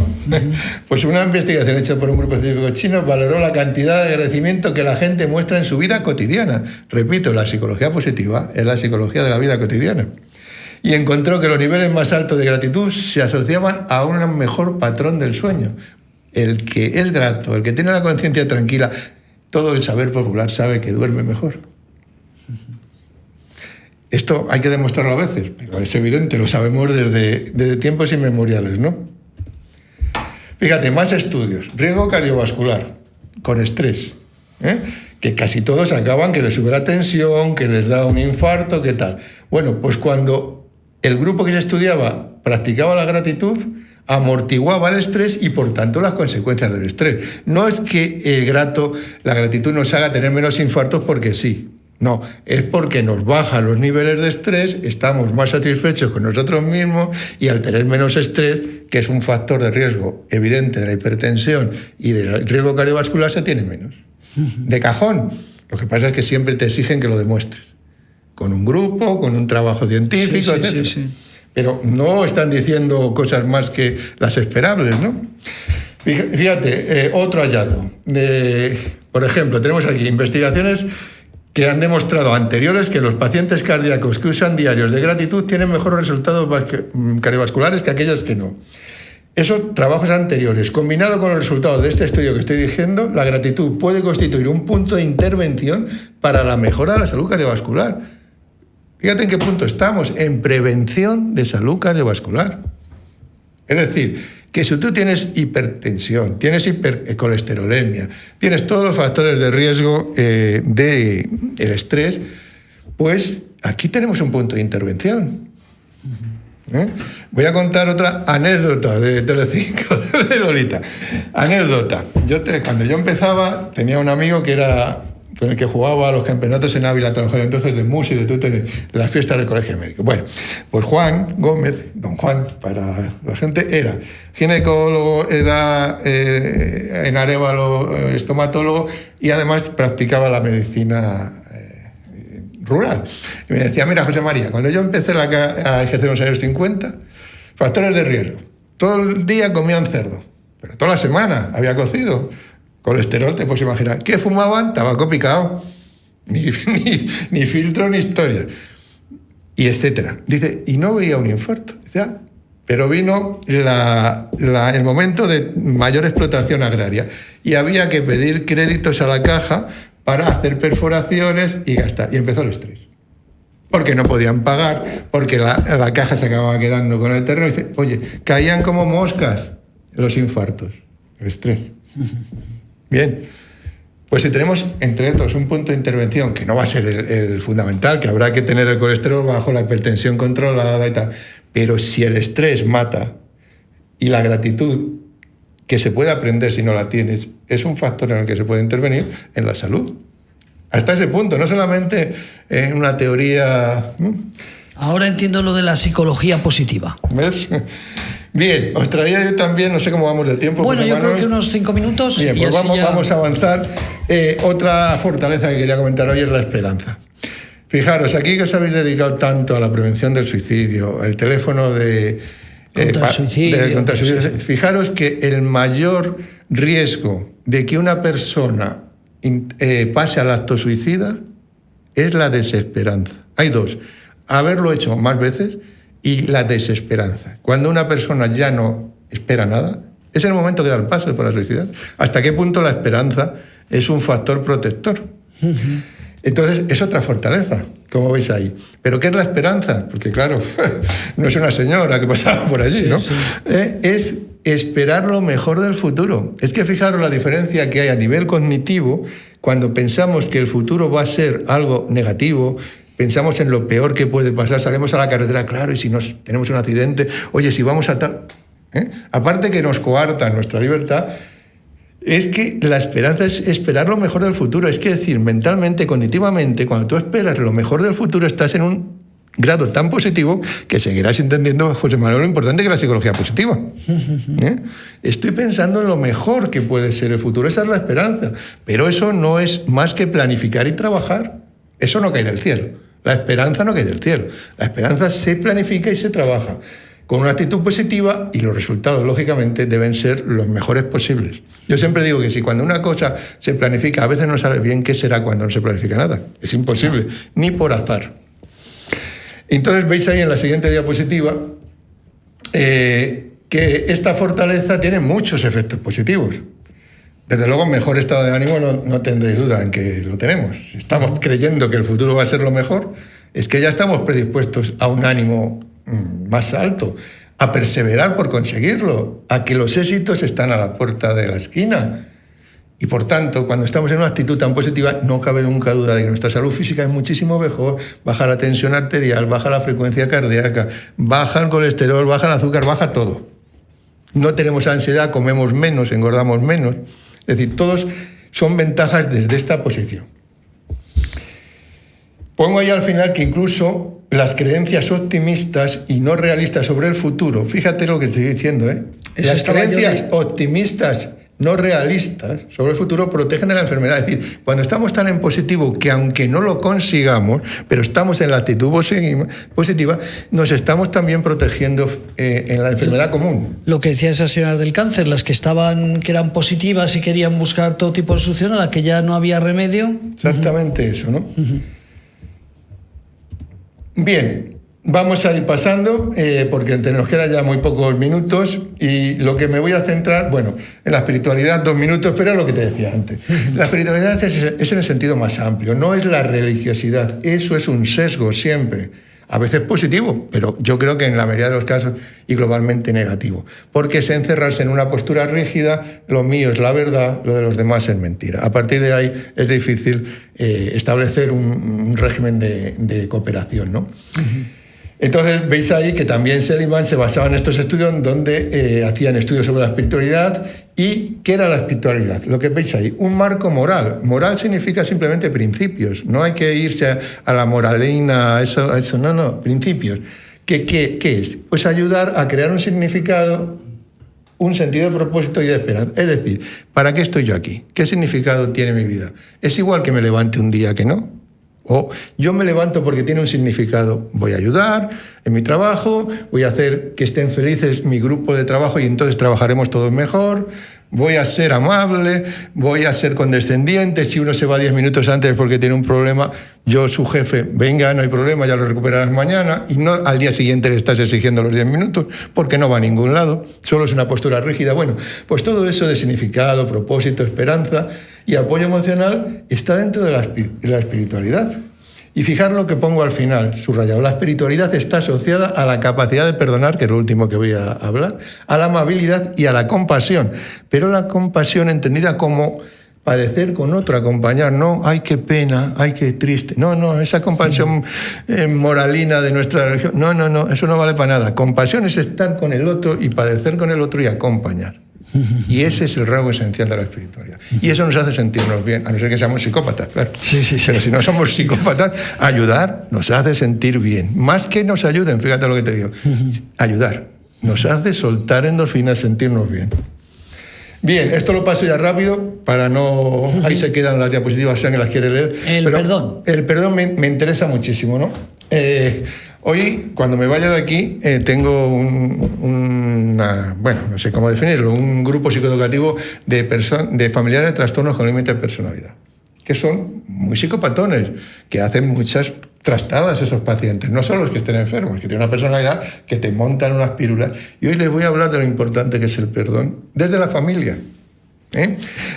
Pues una investigación hecha por un grupo científico chino valoró la cantidad de agradecimiento que la gente muestra en su vida cotidiana. Repito, la psicología positiva es la psicología de la vida cotidiana. Y encontró que los niveles más altos de gratitud se asociaban a un mejor patrón del sueño. El que es grato, el que tiene la conciencia tranquila, todo el saber popular sabe que duerme mejor. Esto hay que demostrarlo a veces, pero es evidente, lo sabemos desde tiempos inmemoriales, ¿no? Fíjate, más estudios. Riesgo cardiovascular, con estrés, que casi todos acaban que les sube la tensión, que les da un infarto, ¿qué tal? Bueno, pues cuando el grupo que se estudiaba practicaba la gratitud, amortiguaba el estrés y por tanto las consecuencias del estrés. No es que la gratitud nos haga tener menos infartos porque sí. No, es porque nos baja los niveles de estrés, estamos más satisfechos con nosotros mismos y al tener menos estrés, que es un factor de riesgo evidente de la hipertensión y del riesgo cardiovascular, se tiene menos. De cajón. Lo que pasa es que siempre te exigen que lo demuestres. Con un grupo, con un trabajo científico, etc. Sí. Pero no están diciendo cosas más que las esperables, ¿no? Fíjate, otro hallazgo. Por ejemplo, tenemos aquí investigaciones que han demostrado anteriores que los pacientes cardíacos que usan diarios de gratitud tienen mejores resultados cardiovasculares que aquellos que no. Esos trabajos anteriores, combinado con los resultados de este estudio que estoy diciendo, la gratitud puede constituir un punto de intervención para la mejora de la salud cardiovascular. Fíjate en qué punto estamos, en prevención de salud cardiovascular. Es decir, que si tú tienes hipertensión, tienes hipercolesterolemia, tienes todos los factores de riesgo del estrés, pues aquí tenemos un punto de intervención. Voy a contar otra anécdota de Telecinco, de Lolita. Anécdota. Cuando yo empezaba, tenía un amigo que era con el que jugaba a los campeonatos en Ávila, trabajaba entonces de música y de tutores, en las fiestas del colegio médico. Bueno, pues Juan Gómez, don Juan, para la gente, era ginecólogo, era en Arévalo estomatólogo y además practicaba la medicina rural. Y me decía, mira, José María, cuando yo empecé a ejercer en los años 50, factores de riesgo. Todo el día comían cerdo, pero toda la semana había cocido. Colesterol, te puedes imaginar. ¿Qué fumaban? Tabaco picado. Ni filtro ni historia. Y etcétera. Dice, y no veía un infarto. Dice, pero vino el momento de mayor explotación agraria. Y había que pedir créditos a la caja para hacer perforaciones y gastar. Y empezó el estrés. Porque no podían pagar, porque la caja se acababa quedando con el terreno. Y dice, oye, caían como moscas los infartos. El estrés. Bien, pues si tenemos, entre otros, un punto de intervención, que no va a ser el fundamental, que habrá que tener el colesterol bajo, la hipertensión controlada y tal, pero si el estrés mata y la gratitud, que se puede aprender si no la tienes, es un factor en el que se puede intervenir en la salud. Hasta ese punto, no solamente en una teoría... Ahora entiendo lo de la psicología positiva. ¿Ves? Bien, os traía yo también, no sé cómo vamos de tiempo. Bueno, yo creo que unos 5 minutos. Bien, pues vamos a avanzar. Otra fortaleza que quería comentar hoy es la esperanza. Fijaros, aquí que os habéis dedicado tanto a la prevención del suicidio, el teléfono contra el suicidio. Fijaros que el mayor riesgo de que una persona pase al acto suicida es la desesperanza. Hay dos: haberlo hecho más veces y la desesperanza. Cuando una persona ya no espera nada, es el momento que da el paso para suicidar. ¿Hasta qué punto la esperanza es un factor protector? Entonces, es otra fortaleza, como veis ahí. ¿Pero qué es la esperanza? Porque, claro, no es una señora que pasaba por allí, ¿no? Sí. Es esperar lo mejor del futuro. Es que fijaros la diferencia que hay a nivel cognitivo cuando pensamos que el futuro va a ser algo negativo. Pensamos en lo peor que puede pasar, salimos a la carretera, claro, y si tenemos un accidente, oye, si vamos a tal... Aparte que nos coarta nuestra libertad, es que la esperanza es esperar lo mejor del futuro. Es que decir, mentalmente, cognitivamente, cuando tú esperas lo mejor del futuro, estás en un grado tan positivo que seguirás entendiendo, José Manuel, lo importante que es la psicología positiva. Estoy pensando en lo mejor que puede ser el futuro, esa es la esperanza. Pero eso no es más que planificar y trabajar. Eso no cae del cielo. La esperanza no cae del cielo. La esperanza se planifica y se trabaja con una actitud positiva y los resultados, lógicamente, deben ser los mejores posibles. Yo siempre digo que si cuando una cosa se planifica a veces no sale bien, ¿qué será cuando no se planifica nada? Es imposible, ni por azar. Entonces veis ahí en la siguiente diapositiva que esta fortaleza tiene muchos efectos positivos. Desde luego, mejor estado de ánimo no tendréis duda en que lo tenemos. Si estamos creyendo que el futuro va a ser lo mejor, es que ya estamos predispuestos a un ánimo más alto, a perseverar por conseguirlo, a que los éxitos están a la puerta de la esquina. Y por tanto, cuando estamos en una actitud tan positiva, no cabe nunca duda de que nuestra salud física es muchísimo mejor. Baja la tensión arterial, baja la frecuencia cardíaca, baja el colesterol, baja el azúcar, baja todo. no tenemos ansiedad, comemos menos, engordamos menos. Es decir, todos son ventajas desde esta posición. Pongo ahí al final que incluso las creencias optimistas y no realistas sobre el futuro, fíjate lo que estoy diciendo, las creencias optimistas no realistas sobre el futuro protegen de la enfermedad. Es decir, cuando estamos tan en positivo que aunque no lo consigamos, pero estamos en la actitud positiva, nos estamos también protegiendo en la enfermedad común. Lo que decía esa señora del cáncer, las que eran positivas y querían buscar todo tipo de solución, a la que ya no había remedio. Exactamente eso, ¿no? Bien, vamos a ir pasando porque nos quedan ya muy pocos minutos y lo que me voy a centrar, bueno, en la espiritualidad 2 minutos, pero es lo que te decía antes. La espiritualidad es en el sentido más amplio, no es la religiosidad, eso es un sesgo siempre. A veces positivo, pero yo creo que en la mayoría de los casos y globalmente negativo. Porque es encerrarse en una postura rígida, lo mío es la verdad, lo de los demás es mentira. A partir de ahí es difícil establecer un régimen de cooperación, ¿no? Entonces veis ahí que también Seligman se basaba en estos estudios donde hacían estudios sobre la espiritualidad. ¿Y qué era la espiritualidad? Lo que veis ahí, un marco moral. Moral significa simplemente principios, no hay que irse a la moralina, a eso, no, principios. ¿Qué es? Pues ayudar a crear un significado, un sentido de propósito y de esperanza. Es decir, ¿para qué estoy yo aquí? ¿Qué significado tiene mi vida? ¿Es igual que me levante un día que no? O yo me levanto porque tiene un significado, voy a ayudar en mi trabajo, voy a hacer que estén felices mi grupo de trabajo y entonces trabajaremos todos mejor, voy a ser amable, voy a ser condescendiente, si uno se va 10 minutos antes porque tiene un problema, yo su jefe, venga, no hay problema, ya lo recuperarás mañana, y no al día siguiente le estás exigiendo los 10 minutos porque no va a ningún lado, solo es una postura rígida. Bueno, pues todo eso de significado, propósito, esperanza y apoyo emocional está dentro de la espiritualidad. Y fijar lo que pongo al final, subrayado. La espiritualidad está asociada a la capacidad de perdonar, que es lo último que voy a hablar, a la amabilidad y a la compasión. Pero la compasión entendida como padecer con otro, acompañar, no, ay, qué pena, ay, qué triste. No, esa compasión moralina de nuestra religión, no, eso no vale para nada. Compasión es estar con el otro y padecer con el otro y acompañar. Y ese es el rasgo esencial de la espiritualidad. Y eso nos hace sentirnos bien, a no ser que seamos psicópatas, claro. Sí. Pero si no somos psicópatas, ayudar nos hace sentir bien. Más que nos ayuden, fíjate lo que te digo, ayudar nos hace soltar endorfinas, sentirnos bien. Bien, esto lo paso ya rápido para no... Ahí se quedan las diapositivas, si alguien las quiere leer. Perdón. El perdón me interesa muchísimo, ¿no? Hoy, cuando me vaya de aquí, tengo bueno, no sé cómo definirlo, un grupo psicoeducativo de familiares de trastornos con límite de personalidad, que son muy psicopatones, que hacen muchas trastadas a esos pacientes, no solo los que estén enfermos, que tienen una personalidad que te montan unas pílulas. Y hoy les voy a hablar de lo importante que es el perdón desde la familia.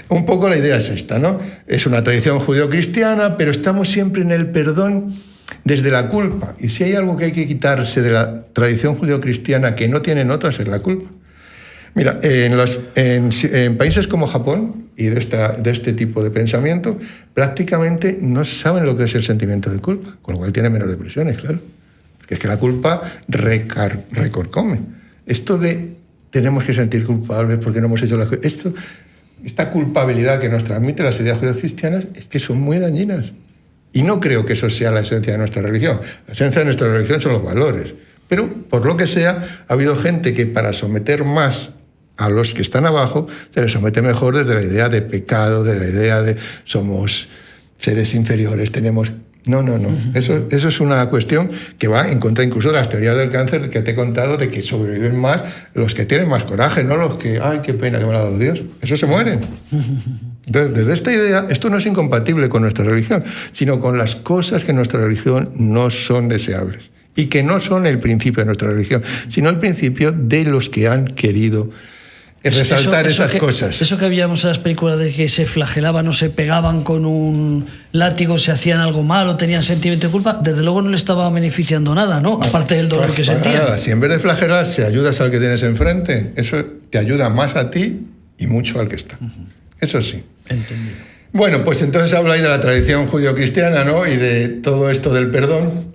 Un poco la idea es esta, ¿no? Es una tradición judeocristiana, pero estamos siempre en el perdón desde la culpa. Y si hay algo que hay que quitarse de la tradición judeocristiana que no tienen otras, es la culpa. Mira, en países como Japón y de este tipo de pensamiento, prácticamente no saben lo que es el sentimiento de culpa, con lo cual tienen menos depresiones, claro. Porque es que la culpa recorcome. Esto de tenemos que sentir culpables porque no hemos hecho las cosas, esta culpabilidad que nos transmiten las ideas judeocristianas es que son muy dañinas. Y no creo que eso sea la esencia de nuestra religión. La esencia de nuestra religión son los valores. Pero, por lo que sea, ha habido gente que para someter más a los que están abajo, se les somete mejor desde la idea de pecado, de la idea de somos seres inferiores, tenemos... No. Eso es una cuestión que va en contra incluso de las teorías del cáncer que te he contado, de que sobreviven más los que tienen más coraje, no los que, ay, qué pena que me lo ha dado Dios. Esos se mueren. Entonces, desde esta idea, esto no es incompatible con nuestra religión, sino con las cosas que en nuestra religión no son deseables y que no son el principio de nuestra religión, sino el principio de los que han querido resaltar esas cosas. Eso que habíamos en las películas de que se flagelaban o se pegaban con un látigo, se hacían algo malo, tenían sentimiento de culpa, desde luego no le estaba beneficiando nada, ¿no? Aparte del dolor que sentían. Nada. Si en vez de flagelarse ayudas al que tienes enfrente, eso te ayuda más a ti y mucho al que está. Eso sí. Entendido. Bueno, pues entonces habla ahí de la tradición judio-cristiana, ¿no? Y de todo esto del perdón.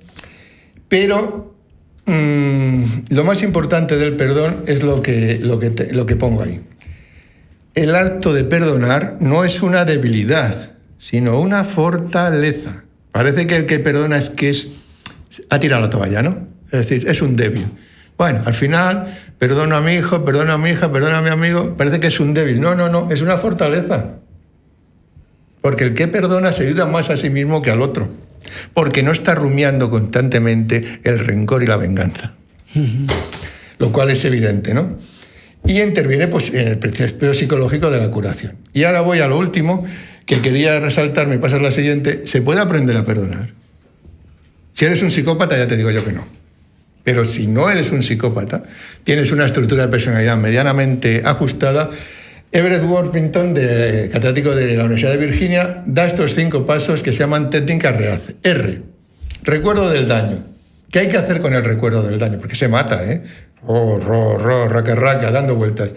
Pero Lo más importante del perdón es lo que pongo ahí. El acto de perdonar no es una debilidad, sino una fortaleza. Parece que el que perdona ha tirado la toalla, ¿no? Es decir, es un débil. Bueno, al final, perdono a mi hijo, perdono a mi hija, perdono a mi amigo, parece que es un débil. No, es una fortaleza. Porque el que perdona se ayuda más a sí mismo que al otro. Porque no está rumiando constantemente el rencor y la venganza. Lo cual es evidente, ¿no? Y interviene pues, en el principio psicológico de la curación. Y ahora voy a lo último, que quería resaltar, me pasa la siguiente. Se puede aprender a perdonar. Si eres un psicópata, ya te digo yo que no. Pero si no eres un psicópata, tienes una estructura de personalidad medianamente ajustada, Everett Worthington, catedrático de la Universidad de Virginia, da estos 5 pasos que se llaman técnica REACE. R, recuerdo del daño. ¿Qué hay que hacer con el recuerdo del daño? Porque se mata, ¿eh? Raca, dando vueltas.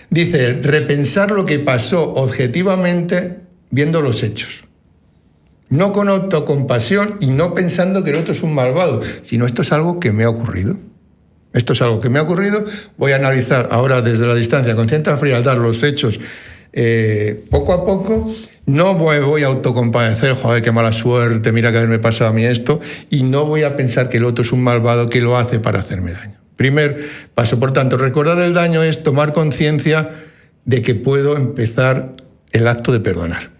Dice, repensar lo que pasó objetivamente viendo los hechos. No con autocompasión y no pensando que el otro es un malvado, sino esto es algo que me ha ocurrido. Esto es algo que me ha ocurrido. Voy a analizar ahora desde la distancia, con cierta frialdad, los hechos poco a poco. No voy a autocompadecer, joder, qué mala suerte, mira que haberme pasado a mí esto, y no voy a pensar que el otro es un malvado que lo hace para hacerme daño. Primer paso, por tanto, recordar el daño es tomar conciencia de que puedo empezar el acto de perdonar.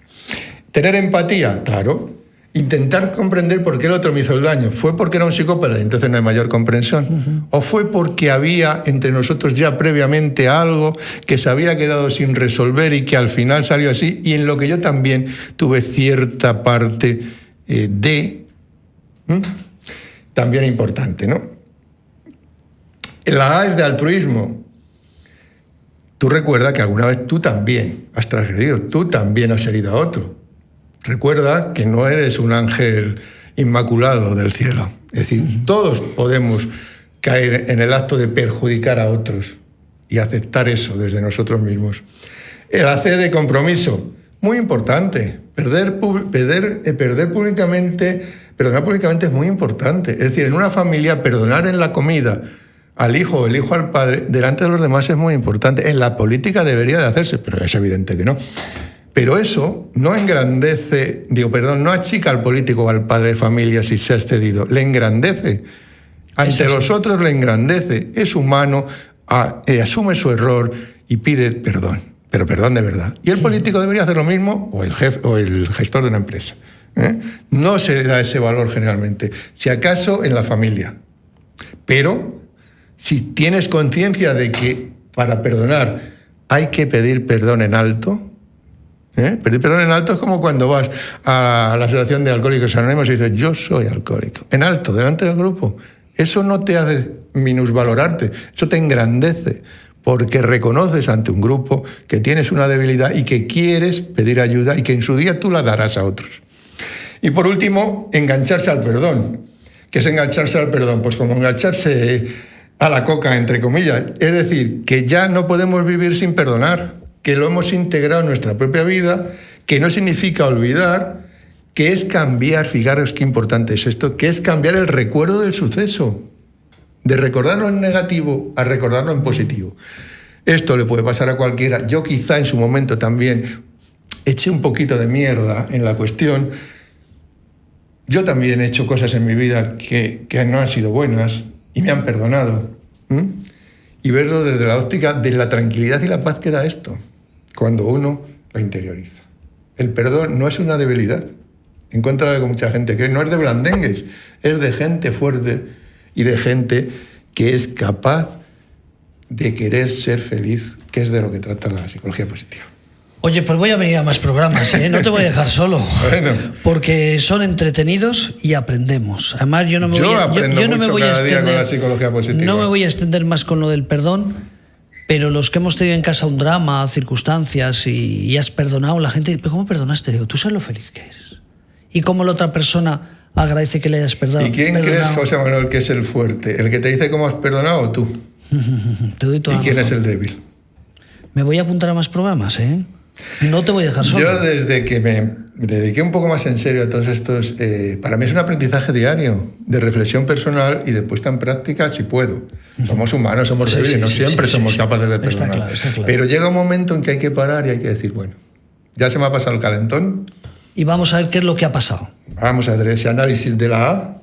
Tener empatía, claro. Intentar comprender por qué el otro me hizo el daño. ¿Fue porque era un psicópata y entonces no hay mayor comprensión? ¿O fue porque había entre nosotros ya previamente algo que se había quedado sin resolver y que al final salió así, y en lo que yo también tuve cierta parte también importante, ¿no? La A es de altruismo. Tú recuerda que alguna vez tú también has transgredido, tú también has herido a otro. Recuerda que no eres un ángel inmaculado del cielo. Es decir, todos podemos caer en el acto de perjudicar a otros y aceptar eso desde nosotros mismos. El AC de compromiso, muy importante. Perdonar públicamente es muy importante. Es decir, en una familia, perdonar en la comida al hijo o el hijo al padre delante de los demás es muy importante. En la política debería de hacerse, pero es evidente que no. Pero eso no no achica al político o al padre de familia si se ha excedido, le engrandece. Ante los otros le engrandece. Es humano, asume su error y pide perdón, pero perdón de verdad. Y el político debería hacer lo mismo, o el jefe o el gestor de una empresa. No se da ese valor generalmente, si acaso en la familia. Pero si tienes conciencia de que para perdonar hay que pedir perdón en alto. Pedir perdón en alto es como cuando vas a la asociación de Alcohólicos Anónimos y dices, yo soy alcohólico. En alto, delante del grupo. Eso no te hace minusvalorarte, eso te engrandece, porque reconoces ante un grupo que tienes una debilidad y que quieres pedir ayuda y que en su día tú la darás a otros. Y por último, engancharse al perdón. ¿Qué es engancharse al perdón? Pues como engancharse a la coca, entre comillas. Es decir, que ya no podemos vivir sin perdonar, que lo hemos integrado en nuestra propia vida, que no significa olvidar, que es cambiar, fijaros qué importante es esto, que es cambiar el recuerdo del suceso, de recordarlo en negativo a recordarlo en positivo. Esto le puede pasar a cualquiera. Yo quizá en su momento también eché un poquito de mierda en la cuestión. Yo también he hecho cosas en mi vida que no han sido buenas y me han perdonado. Y verlo desde la óptica de la tranquilidad y la paz que da esto, cuando uno lo interioriza. El perdón no es una debilidad, en contra de lo que mucha gente cree, no es de blandengues, es de gente fuerte y de gente que es capaz de querer ser feliz, que es de lo que trata la psicología positiva. Oye, pues voy a venir a más programas, ¿eh? No te voy a dejar solo. Bueno. Porque son entretenidos y aprendemos. Además, yo no me voy a extender con la psicología positiva. No me voy a extender más con lo del perdón, pero los que hemos tenido en casa un drama, circunstancias y has perdonado, la gente dice, ¿pero cómo perdonaste? Digo, tú sabes lo feliz que eres. Y cómo la otra persona agradece que le hayas perdonado. ¿Y quién crees, José Manuel, que es el fuerte? ¿El que te dice cómo has perdonado o tú? Te doy toda ¿Y quién razón. es el débil? Me voy a apuntar a más programas, ¿eh? No te voy a dejar solo. Yo desde que me dediqué un poco más en serio a todos estos. Para mí es un aprendizaje diario, de reflexión personal y de puesta en práctica si puedo. Somos humanos, somos débiles, no siempre somos capaces de perdonar. Está claro. Pero llega un momento en que hay que parar y hay que decir, bueno, ya se me ha pasado el calentón. Y vamos a ver qué es lo que ha pasado. Vamos a hacer ese análisis de la A.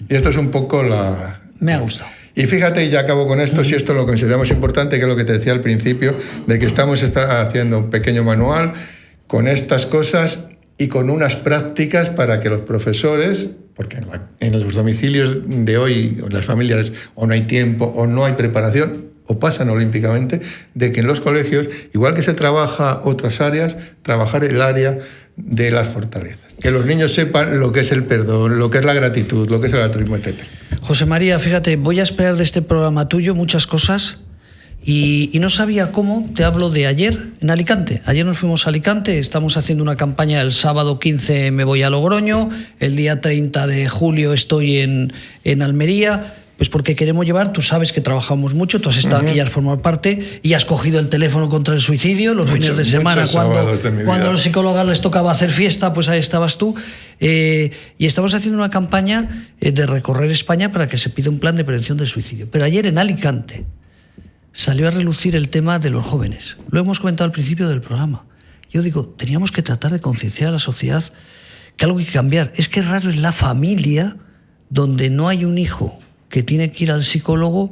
Y esto es un poco la... Me ha gustado. Y fíjate, y ya acabo con esto, si esto lo consideramos importante, que es lo que te decía al principio, de que estamos haciendo un pequeño manual con estas cosas y con unas prácticas para que los profesores, porque en los domicilios de hoy, en las familias, o no hay tiempo, o no hay preparación, o pasan olímpicamente, de que en los colegios, igual que se trabaja otras áreas, trabajar el área de las fortalezas. Que los niños sepan lo que es el perdón, lo que es la gratitud, lo que es el altruismo, etc. José María, fíjate, voy a esperar de este programa tuyo muchas cosas y no sabía cómo. Te hablo de ayer en Alicante. Ayer nos fuimos a Alicante, estamos haciendo una campaña. El sábado 15 me voy a Logroño, el día 30 de julio estoy en Almería. Pues porque queremos llevar, tú sabes que trabajamos mucho, tú has estado aquí y has formado parte y has cogido el teléfono contra el suicidio los fines de semana cuando a los psicólogos les tocaba hacer fiesta, pues ahí estabas tú. Y estamos haciendo una campaña de recorrer España para que se pida un plan de prevención del suicidio. Pero ayer en Alicante salió a relucir el tema de los jóvenes. Lo hemos comentado al principio del programa. Yo digo, teníamos que tratar de concienciar a la sociedad que algo hay que cambiar. Es que raro es la familia donde no hay un hijo que tiene que ir al psicólogo,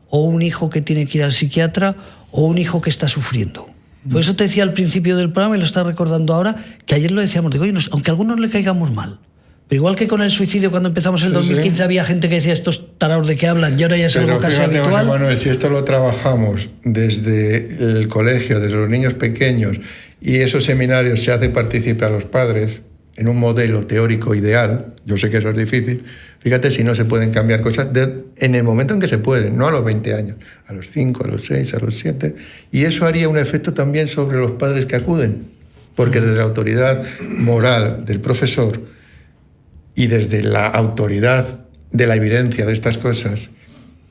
o un hijo que tiene que ir al psiquiatra, o un hijo que está sufriendo. Por eso te decía al principio del programa, y lo estás recordando ahora, que ayer lo decíamos, digo, oye, aunque a algunos le caigamos mal, pero igual que con el suicidio cuando empezamos el 2015 había gente que decía, estos tarados de qué hablan, y ahora ya es algo casi habitual. José Manuel, si esto lo trabajamos desde el colegio, desde los niños pequeños, y esos seminarios se hace partícipe a los padres en un modelo teórico ideal, yo sé que eso es difícil. Fíjate si no se pueden cambiar cosas en el momento en que se pueden, no a los 20 años, a los 5, a los 6, a los 7. Y eso haría un efecto también sobre los padres que acuden, porque desde la autoridad moral del profesor y desde la autoridad de la evidencia de estas cosas,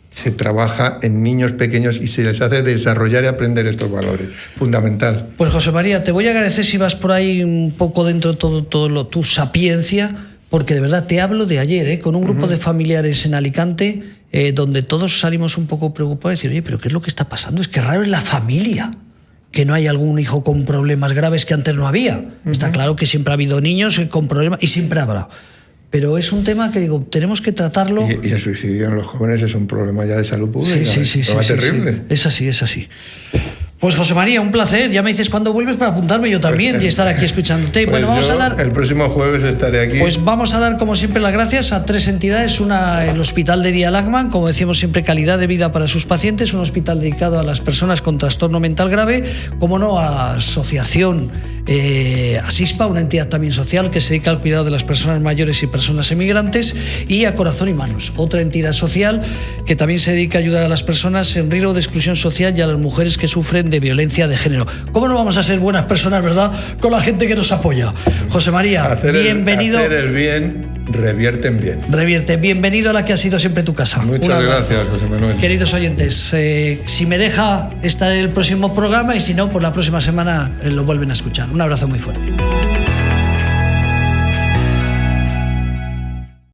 se trabaja en niños pequeños y se les hace desarrollar y aprender estos valores. Fundamental. Pues José María, te voy a agradecer si vas por ahí un poco dentro de todo tu sapiencia, porque de verdad te hablo de ayer, con un grupo de familiares en Alicante, donde todos salimos un poco preocupados y decir, oye, pero ¿qué es lo que está pasando? Es que raro es la familia que no hay algún hijo con problemas graves que antes no había. Está claro que siempre ha habido niños con problemas y siempre habrá. Pero es un tema que, digo, tenemos que tratarlo. Y el suicidio en los jóvenes es un problema ya de salud pública. Sí, terrible. Sí. Es así. Pues José María, un placer. Ya me dices cuándo vuelves para apuntarme yo también y estar aquí escuchándote. Pues bueno, vamos a dar... El próximo jueves estaré aquí. Pues vamos a dar, como siempre, las gracias a 3 entidades. Una, el Hospital de Día Lachman, como decíamos siempre, calidad de vida para sus pacientes. Un hospital dedicado a las personas con trastorno mental grave. Como no, a Asociación Asispa, una entidad también social que se dedica al cuidado de las personas mayores y personas emigrantes. Y a Corazón y Manos, otra entidad social que también se dedica a ayudar a las personas en riesgo de exclusión social y a las mujeres que sufren de violencia de género. ¿Cómo no vamos a ser buenas personas, verdad, con la gente que nos apoya? José María, bienvenido. Hacer el bien revierte en bien. Revierte. Bienvenido a la que ha sido siempre tu casa. Muchas gracias, José Manuel. Queridos oyentes, si me deja estar en el próximo programa y si no, pues la próxima semana lo vuelven a escuchar. Un abrazo muy fuerte.